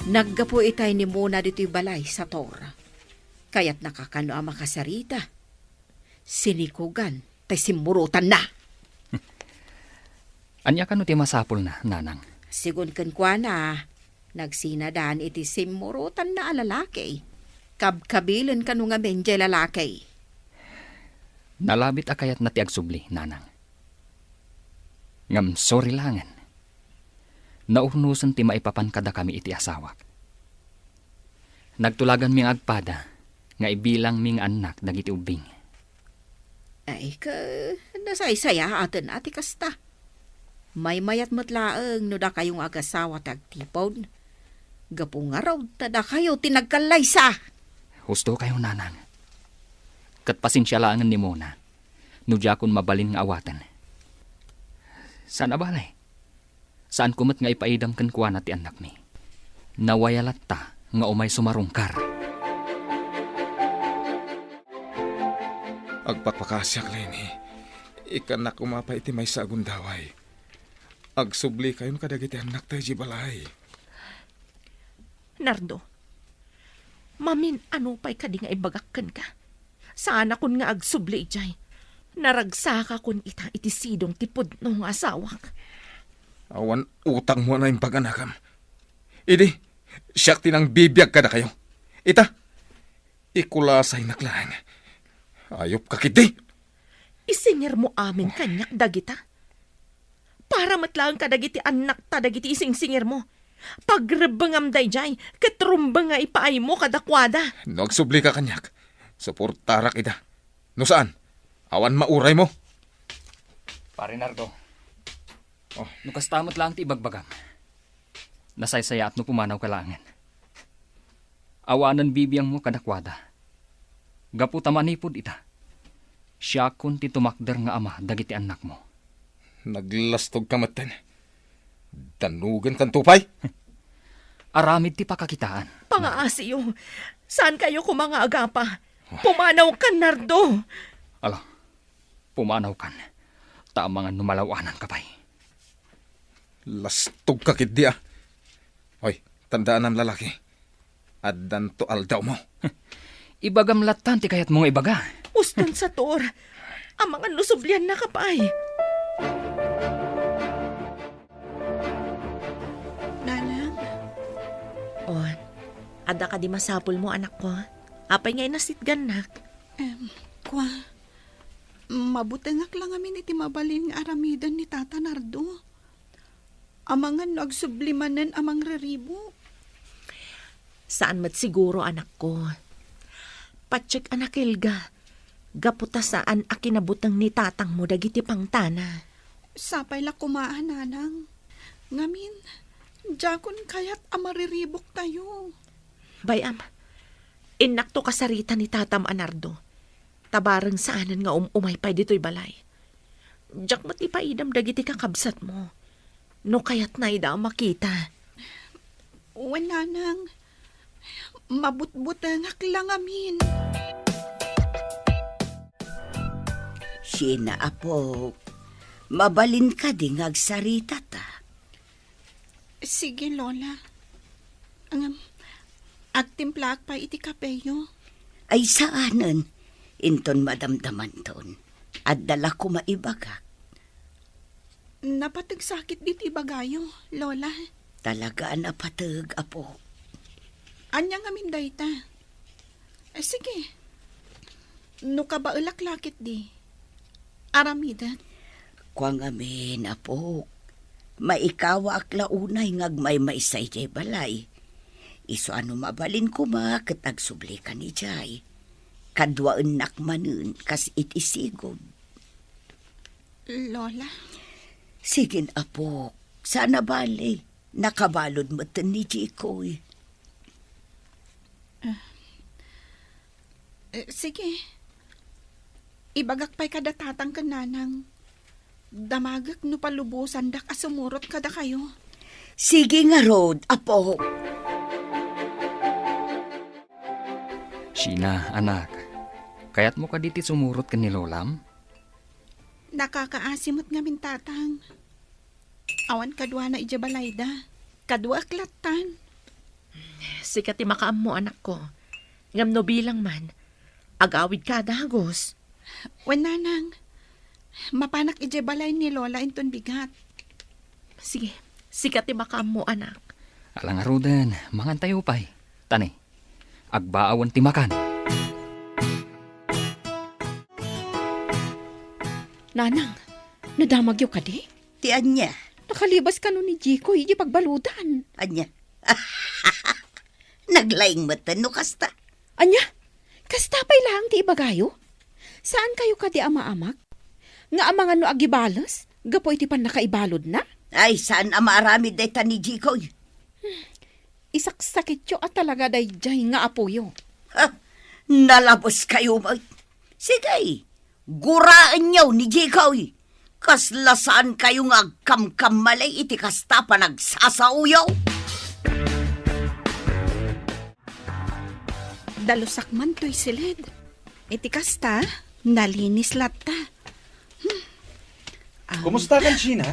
[SPEAKER 7] Naggapo itay ni Mona dito'y balay sa Tor. Kaya't nakakano ang makasarita. Sinikugan, tay simurutan na.
[SPEAKER 2] Anya kano ti masapol na, nanang.
[SPEAKER 7] Sigun kan kwa na, nagsinadaan iti simurutan na alalaki. Kabkabilan kanu nga benjay lalaki.
[SPEAKER 2] Nalabit akayat na ti agsubli, nanang. Ngam sorry langan. Naurnusan ti maipapan kada kami iti asawak. Nagtulagan ming agpada, nga ibilang ming anak dagiti ubing.
[SPEAKER 7] Ay ka, nasaysaya atin ati kasta. May mayat matlaang no da kayong agasawa tagtipon. Gapong araw, tada kayo tinagkalaysa.
[SPEAKER 2] Husto kayo, nanang. Kat pasensya langan ni Mona. Nudya kun mabalin nga awatan. Sana balay? Saan kumat nga ipaidam kan kuwan ti anak mi? Nawayalat ta nga umay sumarungkar.
[SPEAKER 6] Agpakpakasyak, Lenny. Ikanak umapa iti may sagundaway. Agsubli kayon kadagiti anak tayo jibalay.
[SPEAKER 4] Nardo, mamin ano pa'y kadi nga ibagakkan ka. Sana kun nga agsubli jay. Naragsaka kun ita iti sidong tipod no nga asawak.
[SPEAKER 6] Awan utang mo na yung pag-anakam. Idi, siyak tinang bibiyag kada kayo. Ita, ikulasay naklang. Ayop kakiti.
[SPEAKER 4] Isingir mo amin kanyak dagita. Para matlang ka dagiti anak ta dagiti ising-singir mo. Pagrebengam dayjay, katrumbang nga ipaay mo kadakwada.
[SPEAKER 6] Nagsubli ka kanyak. Suportarak ita. No saan? Awan mauray mo.
[SPEAKER 2] Pare Nardo.
[SPEAKER 6] Oh.
[SPEAKER 2] Nukastamot lang ti ibagbagam. Nasaysaya at no pumanaw kalangan. Awanan bibiyang mo kadakwada. Gapu tamanipod ita. Siya kun ti tumakder nga ama dagiti anak mo.
[SPEAKER 6] Naglastog ka maten. Danugan kan tupay.
[SPEAKER 2] Aramid ti pakakitaan.
[SPEAKER 4] Pangaasiyo, saan kayo kumanga agapa? Pumanaw ka, Nardo.
[SPEAKER 2] Ala, pumanaw kan. Ta mga numalawanan ka pa'y.
[SPEAKER 6] Lastog ka kid di ah. Hoy, tandaan ang lalaki. Addan to aldaw mo.
[SPEAKER 2] Ibagam latan ti kayat mong ibaga.
[SPEAKER 4] Uston sa tor. Ang mga nusublian na kapay.
[SPEAKER 3] Nanang,
[SPEAKER 4] Oh, ada ka di masapul mo, anak ko. Apay ngay nasitgan na.
[SPEAKER 3] kwa, mabutengak lang amin iti mabalin nga aramidan ni Tata Nardo. Amangan nagsublimanan amang reribo.
[SPEAKER 4] Saan mat siguro, anak ko? Patsik, anak Elga. Gaputa saan akinabutang ni tatang mo dagiti pangtana.
[SPEAKER 3] Sapay la kumaan, nanang. Ngamin, jakon kayat amariribok tayo.
[SPEAKER 4] Bayam, inak to kasarita ni tatam Anardo. Tabarang saanan nga umaypay dito'y balay. Jak mat ipaidam dagiti kakabsat mo. No kayat na ida makita.
[SPEAKER 3] Uwan, nanang. Mabutbutengak lang amin.
[SPEAKER 5] Sina apo, mabalin ka di ngagsarita ta.
[SPEAKER 3] Sige, Lola. Agtimplak pa iti kapeyo.
[SPEAKER 5] Ay saanan, inton madamdaman ton. At dala ko maibagak.
[SPEAKER 3] Napatigsakit diti bagayo, Lola.
[SPEAKER 5] Talaga napatag, apo.
[SPEAKER 3] Anyang amin dayta. Sige. No ka ba ulaklakit di? Aramidan.
[SPEAKER 5] Kuang amin, apo. Maikawa ak launay ngagmay maisay jay balay. Iso ano mabalin ko ket agsubli ka ni jay. Kadwaan nakmanun kas itisigod.
[SPEAKER 3] Lola.
[SPEAKER 5] Sigin, apo. Sana bali. Nakabalod mo ni Jikoy.
[SPEAKER 3] Sige. Ibagak pa'y kada tatang kananang. Damagak no palubusan dak asumurot kada kayo.
[SPEAKER 5] Sige nga, Rod, apo.
[SPEAKER 2] Sina, anak. Kayat mo ka diti sumurot ka ni Lolam?
[SPEAKER 3] Nakakaasimot ngamin tatang. Awan kadwa na ijabalayda. Kadwa aklatan.
[SPEAKER 4] Sikat ti makaam mo, anak ko. Ngam no bilang man. Agawid ka dagos.
[SPEAKER 3] Wen, nanang. Mapanak ijabalay ni Lola inton bigat.
[SPEAKER 4] Sige, sikat ti makaam mo, anak.
[SPEAKER 2] Alang arudan, mangantayo pa'y. Tani, agbaawan ti makan.
[SPEAKER 7] Nanang, nadamagyo ka di?
[SPEAKER 5] Ti anya.
[SPEAKER 7] Nakalibas ka no ni Jiko, hindi pagbaludan.
[SPEAKER 5] Anya. Naglaing mata no kasta.
[SPEAKER 7] Anya, kastapay lang ti ibagayo? Saan kayo ka di ama-amak? Nga amangan no agibalas? Gapo iti pan nakaibalod na?
[SPEAKER 5] Ay, saan ama arami day ta ni Jikoy?
[SPEAKER 7] Isaksakit yo at talaga day jay nga apoyo.
[SPEAKER 5] Ha? Nalabos kayo mag... Sige, guraan nyo ni Jikoy. Kaslasaan kayo nga agkamkam malay iti kasta pa nagsasauyaw.
[SPEAKER 3] Dalusak man to'y silid. Iti kasta, nalinis latta.
[SPEAKER 8] Kumusta kan, Sheena?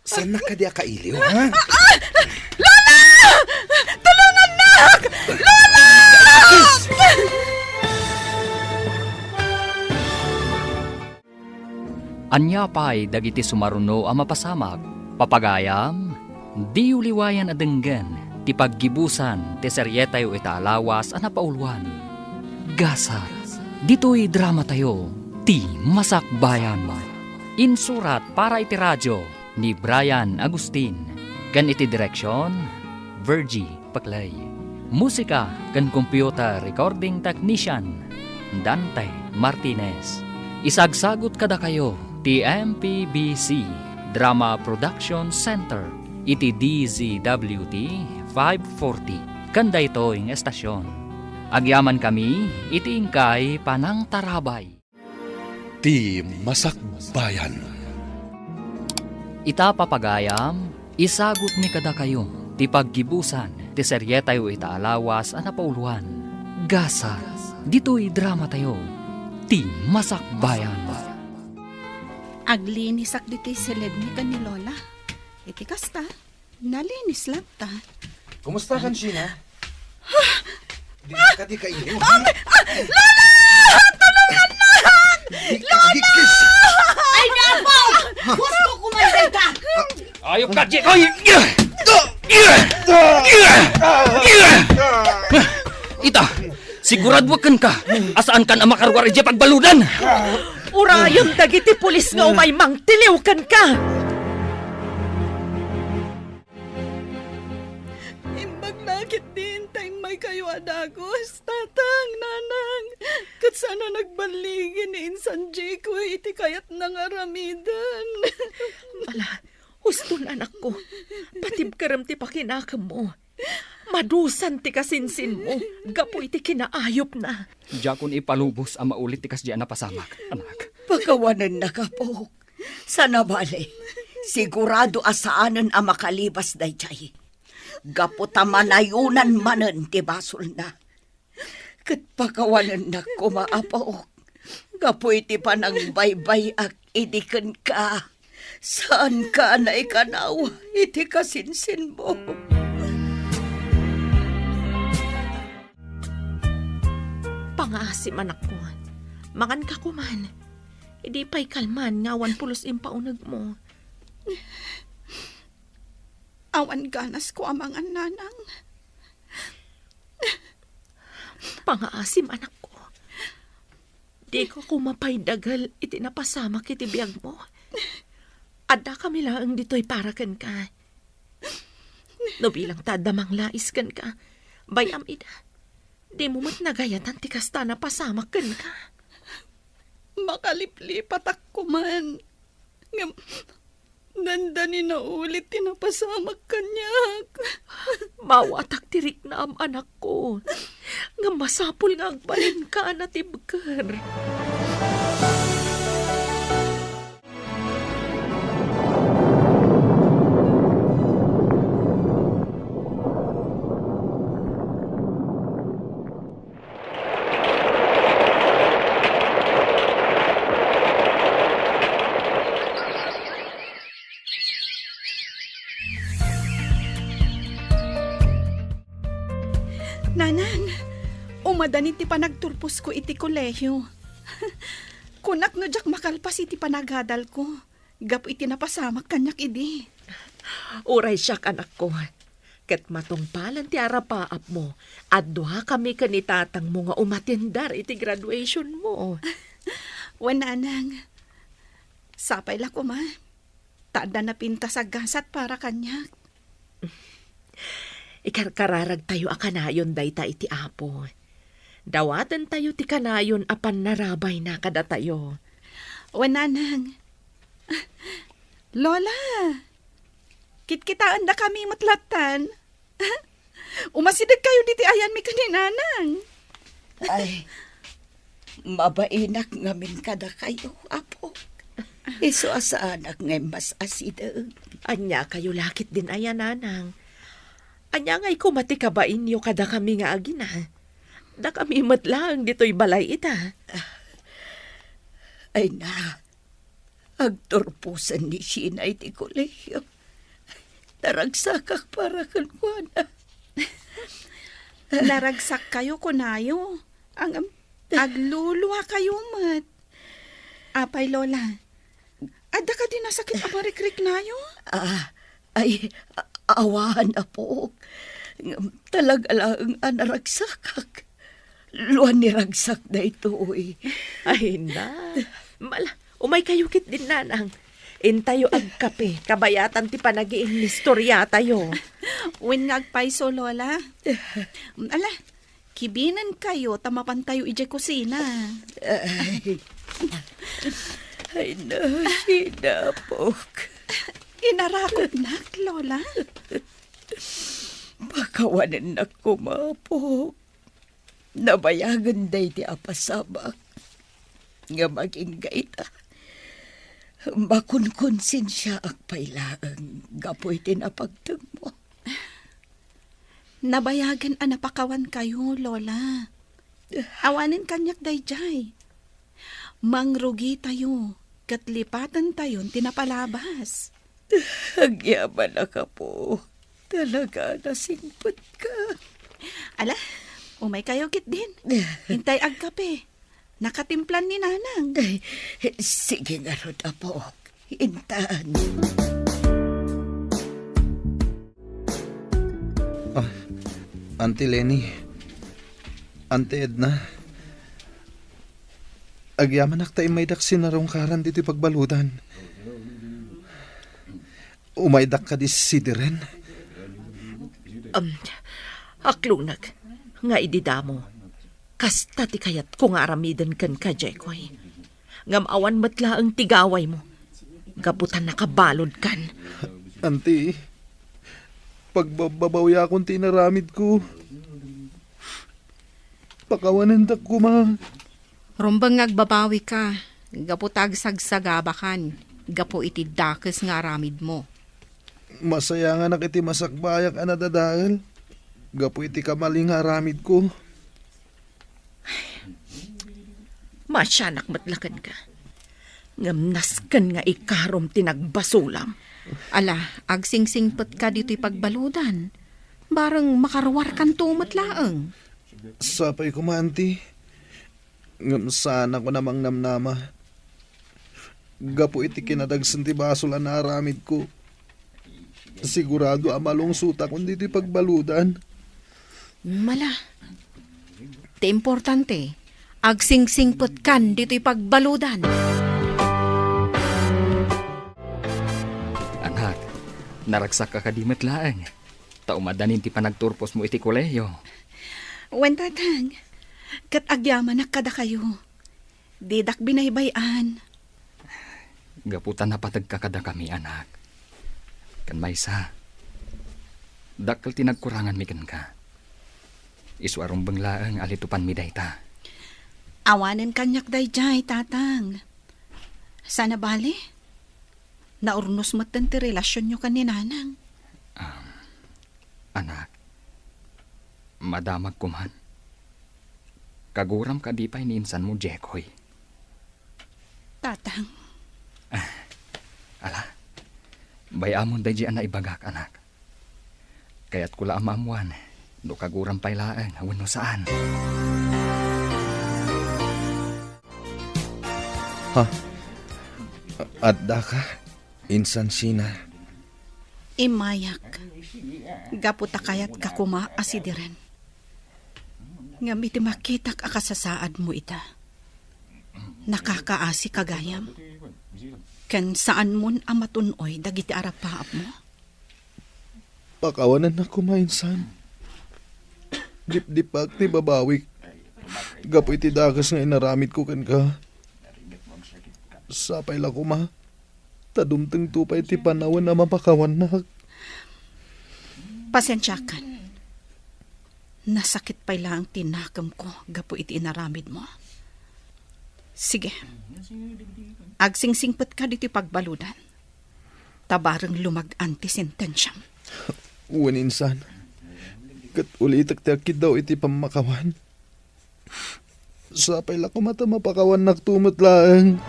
[SPEAKER 8] Saan na ka di akailiw, ha?
[SPEAKER 2] Anya pa'y dagiti sumaruno a mapasamag. Papagayam, di uliwayan adenggan. Ti paggibusan, ti seryetayo italawas a napauluan. Gasar, dito'y drama tayo, ti masakbayan. Insurat para iti radyo ni Brian Agustin. Kan iti direksyon, Virgie Paclay. Musika kan computer recording technician, Dante Martinez. Isagsagot kada kayo, ti MPBC Drama Production Center, iti DZWT 540. Kanda ito yung estasyon. Agyaman kami, iti ingkay Panang Tarabay.
[SPEAKER 1] Ti Masakbayan.
[SPEAKER 2] Ita papagayam, isagot ni kada kayo, ti paggibusan, ti seryetayo ita alawas a napauluan. Gasar, Dito'y drama tayo, ti Masakbayan.
[SPEAKER 3] Aglinisak dito'y silid ni ka ni Lola. Iti kasta, nalinis lang ta.
[SPEAKER 8] Kumusta kan, Sheena? Di ka ini.
[SPEAKER 5] Lola! Ay, napo! Gusto kumain ka!
[SPEAKER 2] Ayok ka, Jekoy! Ita, siguradwakan ka. Asaan ka na makarwari di pagbaludan?
[SPEAKER 4] Urayon dagiti pulis nga umay mangtiliwkan ka.
[SPEAKER 3] Imbag nakit din, time may kayo adagos. Tatang, nanang, kat sana nagbaligin ni Insan Jeko, iti kayat nang aramidan.
[SPEAKER 4] Ala, huston anak ko. Patib karam ti pakinakam mo. Madusan ti kasinsin mo. Gapo iti kinaayop na.
[SPEAKER 2] Jakon ipalubos ang maulit tikas di napasamak, anak.
[SPEAKER 5] Pagkawanan na ka po. Sana bale, sigurado asaanan ang makalibas day chay. Gaputamanayonan manen ti basol na. Kat pagkawanan na kumaapaw. Gapo iti panang baybay ak idikan ka. Saan ka na ikanaw iti kasinsin mo?
[SPEAKER 4] Pangasim anak ko. Mangan ka kuman. Idi pa'y kalman ngawan pulos impaunag mo.
[SPEAKER 3] Awan ganas ko amang nanang.
[SPEAKER 4] Pangaasim anak ko. Di ko kumapay dagal iti napasama kiti biyag mo. Adda kami lang dito'y parakan ka. No bilang tadamang lais kan ka. Bayam ida. Di mo mat nagayatan ti kasta na pasamak kan ka.
[SPEAKER 3] Makaliplipat ako man. Nandani na ulit tinapasamak kanyak.
[SPEAKER 4] Mawatak tirik na am anak ko. Nga masapul nga agbalin ka na tibker.
[SPEAKER 3] Nanang, umadan iti panagturpos ko iti kolehiyo. Kunak no jak makalpas iti panagadal ko. Gapo iti napasamak kanyak idi.
[SPEAKER 4] Uray siyak anak ko. Kat matungpalan ti arapaap mo. At duha kami kanitatang mo nga umatindar iti graduation mo.
[SPEAKER 3] Wananang, sapay la ko ma. Tada na pinta sa gasat para kanyak.
[SPEAKER 4] Ikarkararag tayo a kanayon dayta iti apo. Dawatan tayo ti kanayon apan narabay na kada tayo.
[SPEAKER 3] Wananang, Lola, kitkitaan na kami matlatan. Umasidag kayo diti ayan mi kaninanang.
[SPEAKER 5] Ay, mabainak ngamin kada kayo, apo. Iso asaanak ngayon mas asidang.
[SPEAKER 4] Anya kayo lakit din ayan nanang. Anya nga'y kumati ka ba inyo kada kami nga agina? Da kami matlang dito'y balay ita.
[SPEAKER 5] Ay na, agturpusan ni Sinay ti kolehiyo. Taragsakak para kanwana.
[SPEAKER 3] Naragsak kayo kunayo. Ang agluluwa kayo mat. Apay Lola, adda ka din nasakit amarikrik nayo?
[SPEAKER 5] Awahan na po. Talaga lang anaragsakak. Luan ni ragsak na ito eh.
[SPEAKER 4] Ay na. Mala, umay kayukit din nanang. Intayo ag kape, kabayatan ti panagiing nistorya tayo.
[SPEAKER 3] When nagpaiso Lola. Ala, kibinan kayo, tamapan tayo ije kusina.
[SPEAKER 5] Ay na, sinapok.
[SPEAKER 3] Inarakot nak, Lola.
[SPEAKER 5] Pakawanan na kumapok. Nabayagan day ti apasabak. Nga maging gaita. Makunkonsensya ang pailaang gapoy tinapagtag mo.
[SPEAKER 3] Nabayagan napakawan kayo, Lola. Awanin kanyak dayjay. Mangrugi tayo, katlipatan tayon tinapalabas.
[SPEAKER 4] Agyaman na ka po. Talaga nasingpot ka.
[SPEAKER 3] Ala, umay kayo kit din. Hintay ag kape. Nakatimplan ni Nanang.
[SPEAKER 5] Ay, sige nga ron, apo. Intaan.
[SPEAKER 8] Auntie Lenny, Auntie Edna, agyaman tayo may daksin na rong karan dito pagbaludan. Umaydak ka di si Diren.
[SPEAKER 4] Aklunag, nga ididamo. Kasta ti kayat kung aramidan kan ka, Jekoy. Ngamawan matla ang tigaway mo. Gabutan nakabalod kan.
[SPEAKER 8] Auntie, pagbabawya akong tinaramid ko. Pakawanan dak ko, ma.
[SPEAKER 7] Rumbang ngagbabawi ka. Gaputag sagsagabakan. Gapo iti dakes nga aramid mo.
[SPEAKER 8] Masaya nga nakiti masakbayak anadadahal. Gapo iti kamaling haramid ko.
[SPEAKER 4] Masyanak matlakan ka. Ngamnaskan nga ikarom tinagbasulam.
[SPEAKER 7] Ala, agsingsingpet ka dito'y pagbaludan. Barang makarwar kan tumat laeng.
[SPEAKER 8] Sapay ko, ma, auntie. Sana ko namang namnama. Gapo iti kinadagsan ti basol na aramid ko. Sigurado amalong suta kundi di pagbaludan.
[SPEAKER 7] Mala. Te importante, agsingsingpet kan dito'y pagbaludan.
[SPEAKER 2] Anak, naragsak ka kadimat laeng. Taumadanin ti panagturpos mo iti koleyo.
[SPEAKER 3] Wen tatang, kat agyaman na kada kayo. Didak binaybayan.
[SPEAKER 2] Gaputan na patagkakada kami, anak. Kan maysa, dakkel tinagkurangan mi ken ka. Iswarong banglaang alitupan mi dayta.
[SPEAKER 3] Awanen kanyak dayjay, tatang. Sana bali? Naurnos matan ti relasyon nyo kan ni Nanang.
[SPEAKER 2] Anak, madamag kuman. Kaguram ka di pa iniinsan mo, Jekoy.
[SPEAKER 3] Tatang,
[SPEAKER 2] Ala, bayamon day na ibagak, anak. Kaya't kula amamuan, no kaguram pa'y laang, awan no saan.
[SPEAKER 8] Adda ka, insan sina.
[SPEAKER 3] imayak. Gaputa kayat kakuma asidiren. Ngam iti makitak akasasaad mo ita. Nakakaasi kagayam. Ken saan mon amatunoy dagiti arapaap mo?
[SPEAKER 8] Pakawanan na kumainsan. Dip-dipak ti babawik. Gapo iti dagas nga inaramid ko kan ka. Sapay la ko, ma. Tadumteng tupay ti panawan na mapakawan na.
[SPEAKER 3] Pasensyakan. Nasakit pa lang tinakam ko gapo iti inaramid mo. Sige. Agsingsingpet ka dito pagbaludan. Tabarang lumag-an ti sentensyam.
[SPEAKER 8] Uwan insan. Kat uli itaktakid daw iti pamakawan. Sapay la ko mata mapakawan naktumot lang.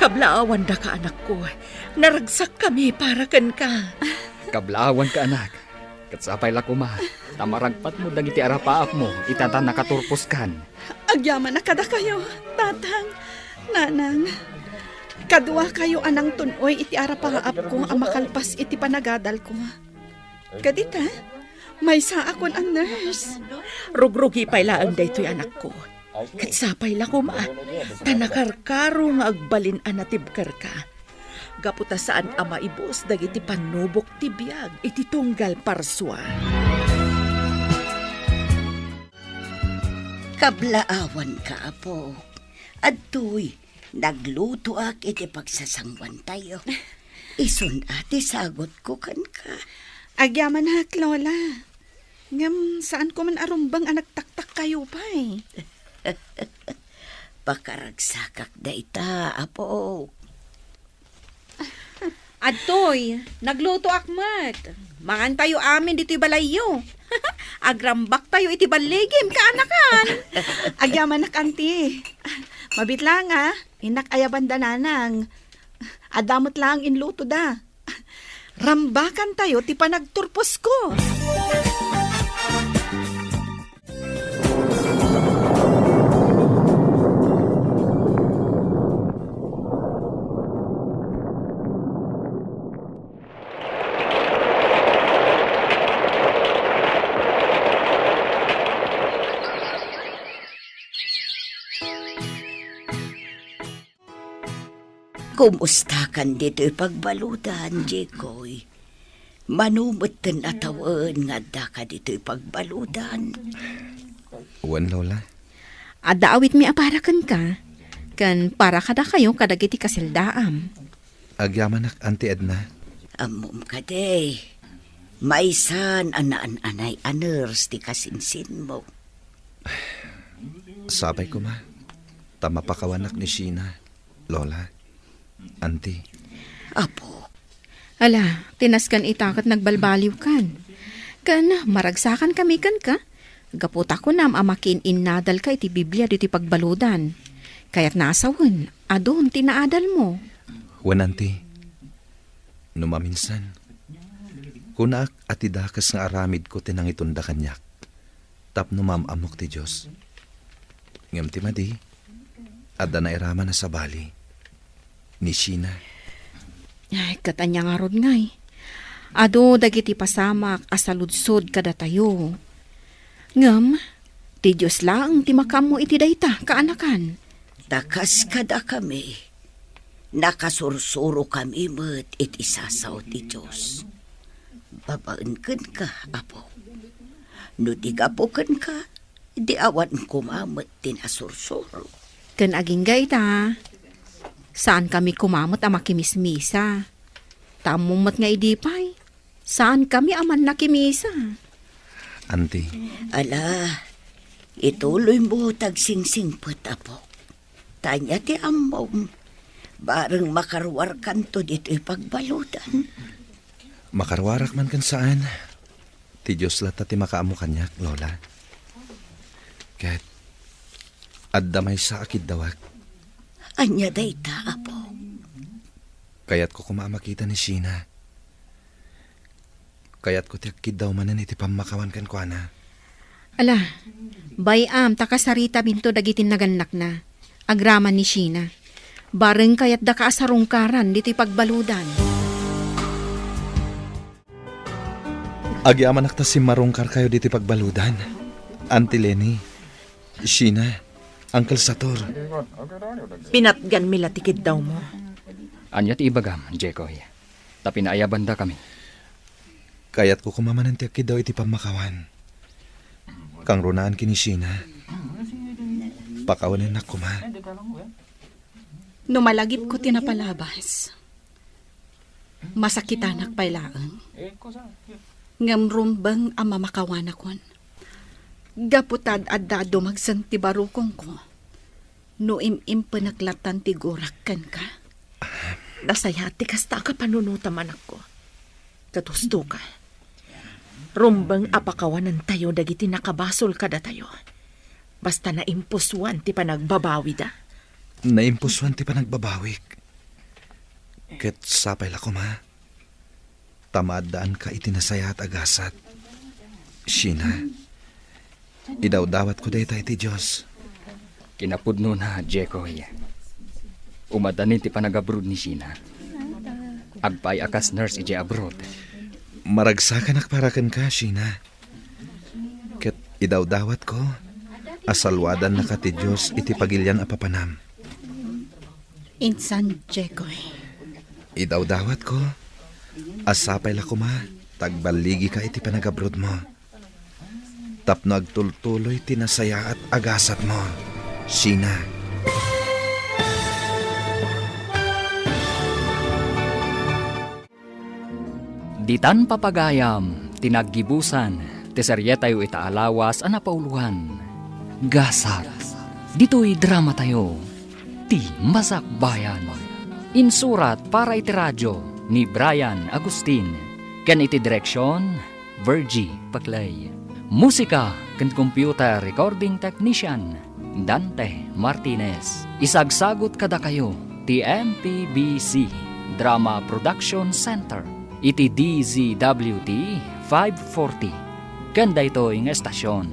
[SPEAKER 4] Kablaawan da ka, anak ko. Naragsak kami para kan ka.
[SPEAKER 2] Kablawan ka, anak. Katsapay la kuma. Tamaragpat mo dagiti arapaap mo. Itatan nakaturpos kan.
[SPEAKER 3] Agyaman na kada kayo, tatang, nanang. Kadwa kayo anang tunoy iti arapaap ko ang makalpas iti panagadal ko. Kadita, may sa akon ang nurse.
[SPEAKER 4] Rugrugi pa ilaang daytoy anak ko. Katsapay la kuma. Tanakarkaro nga agbalin anatibkar ka. Gaputa saan ama ibos dagiti panubok ti biyag iti tunggal parswa.
[SPEAKER 5] Kablaawan ka, apo. Adtoy, nagluto ak iti pagsasangwan tayo. Isun ati sagot ko kan ka.
[SPEAKER 3] Agyaman na, Lola. Ngam, saan ko man arumbang ang nagtaktak kayo pa eh.
[SPEAKER 5] Pakaragsakak da ita, apo.
[SPEAKER 7] Adtoy, nagluto akmat. Mangan tayo amin dito'y balayo. Agrambak tayo iti baligim, kaanakan.
[SPEAKER 3] Agyaman na kanti. Mabit lang inak ayaban da nanang. Adamot lang inluto da. Rambakan tayo ti panagturpos ko.
[SPEAKER 5] Kumusta kan dito'y pagbaludan, Jekoy? Manumot ten atawan nga da ka dito'y pagbaludan.
[SPEAKER 8] Uwan, Lola.
[SPEAKER 7] Adda awit mi aparakan ka. Kan para kada kayo kadagiti kasildaam.
[SPEAKER 8] Agyamanak, Auntie Edna.
[SPEAKER 5] Amom ka day. Maisan anaan-anay aners ti kasinsin mo.
[SPEAKER 8] Sabay ko, ma. Tama pa kawanak ni Sheena. Lola. Auntie.
[SPEAKER 5] Apo,
[SPEAKER 7] Ala, tinaskan itakat nagbalbaliw kan. Kan, maragsakan kami kan ka. Gaputa ko nam amakin innadal ka iti Biblia diti pagbaludan. Kaya't nasawan, adon tinaadal mo.
[SPEAKER 8] Wan, Auntie. Numaminsan. Kunak at idakas nga aramid ko tinang itunda kanyak. Tapno mamamok ti Diyos. Ngam ti madi, adda na irama na sa bali. Ni Sheena.
[SPEAKER 7] Ay, katanya nga rod ngay. Ado dagiti pasamak asaludsod kada tayo. Ngam, ti Diyos lang ti makam mo iti dayta, kaanakan.
[SPEAKER 5] takas kada kami. Nakasursuro kami met iti sasaw ti Diyos. Babaan kan ka, apo. No di gapukan ka, di awan kumamat tinasursuro.
[SPEAKER 7] Kan aging gayta. Saan kami kumamot ang makimismisa? Tamumat nga idipay. Saan kami aman nakimisa?
[SPEAKER 8] Auntie.
[SPEAKER 5] Ala, ituloy mo tagsingsingput, apo. Tanya ti amom. Bareng makarwar kanto dito'y pagbaludan.
[SPEAKER 8] Makarwarak man kan saan. Ti Diyos lata ti makaamu kanyak, Lola. Ket, adda may sa akid dawak.
[SPEAKER 5] Anya dayta, apo.
[SPEAKER 8] Kayat ko kumamakita ni Sheena. Kayat ko ti akid daw manan iti pamakawan kan kuana.
[SPEAKER 7] Ala, bayam takasarita binto dagitin naganak na. Agraman ni Sheena. Bareng kayat da kaasarungkaran diti pagbaludan.
[SPEAKER 8] Agyaman nakta si marungkar kayo diti pagbaludan. Auntie Lenny, Sheena, Uncle Sator.
[SPEAKER 4] Pinatgan mila tikid daw mo.
[SPEAKER 2] Anyat ibagam, Jekoy. Tapi naayabanda kami.
[SPEAKER 8] Kayat ko kumamanan ti akid daw iti pamakawan. Kang runaan kini Sheena. Pakawanan na kuma.
[SPEAKER 3] Numalagip ko tinapalabas. Masakitan pailaan. Ngamrumbang ang mamakawan akon. Gaputad adda dumagsan ti barukong ko. No im panaklatan ti gorakkan ka.
[SPEAKER 4] Nasayati kasta ka panunutaman ako. Katusto ka. Rumbang apakawanan tayo dagiti nakabasol kada tayo. Basta na impuswan ti panagbabawi da.
[SPEAKER 8] Naimpuswan ti panagbabawik. Ket sapay la kuma. Tamadaan ka itinasaya at agasat. Sheena, idawdawat ko day tayo ti Diyos.
[SPEAKER 2] Kinapudno na, Jekoy. Umadanin ti panag-abroad ni Sheena. Agpay akas nurse ije abroad.
[SPEAKER 8] Maragsakan akparakan ka, Sheena. Ket idawdawat ko, asalwadan na ka ti Diyos iti pagilyan apapanam.
[SPEAKER 3] Insan, Jekoy.
[SPEAKER 8] Idawdawat ko, asapay la kuma, tagbaligi ka iti panag-abroad mo. Tapno agtultuloy tinasaya at agasat mo, Sheena.
[SPEAKER 2] Ditan papagayam, tinaggibusan, teserye tayo itaalawas anapauluhan. Gasat, dito'y drama tayo, ti Masakbayan. Insurat para iti radyo ni Brian Agustin, ken iti direksyon, Virgie Paclay. Musika ken computer recording technician Dante Martinez. Isagsagot kada kayo ti MPBC Drama Production Center iti DZWT 540 kanda ito ing estasyon.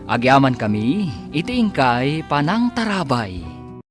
[SPEAKER 2] Agyaman kami iti ingkay Panang Tarabay.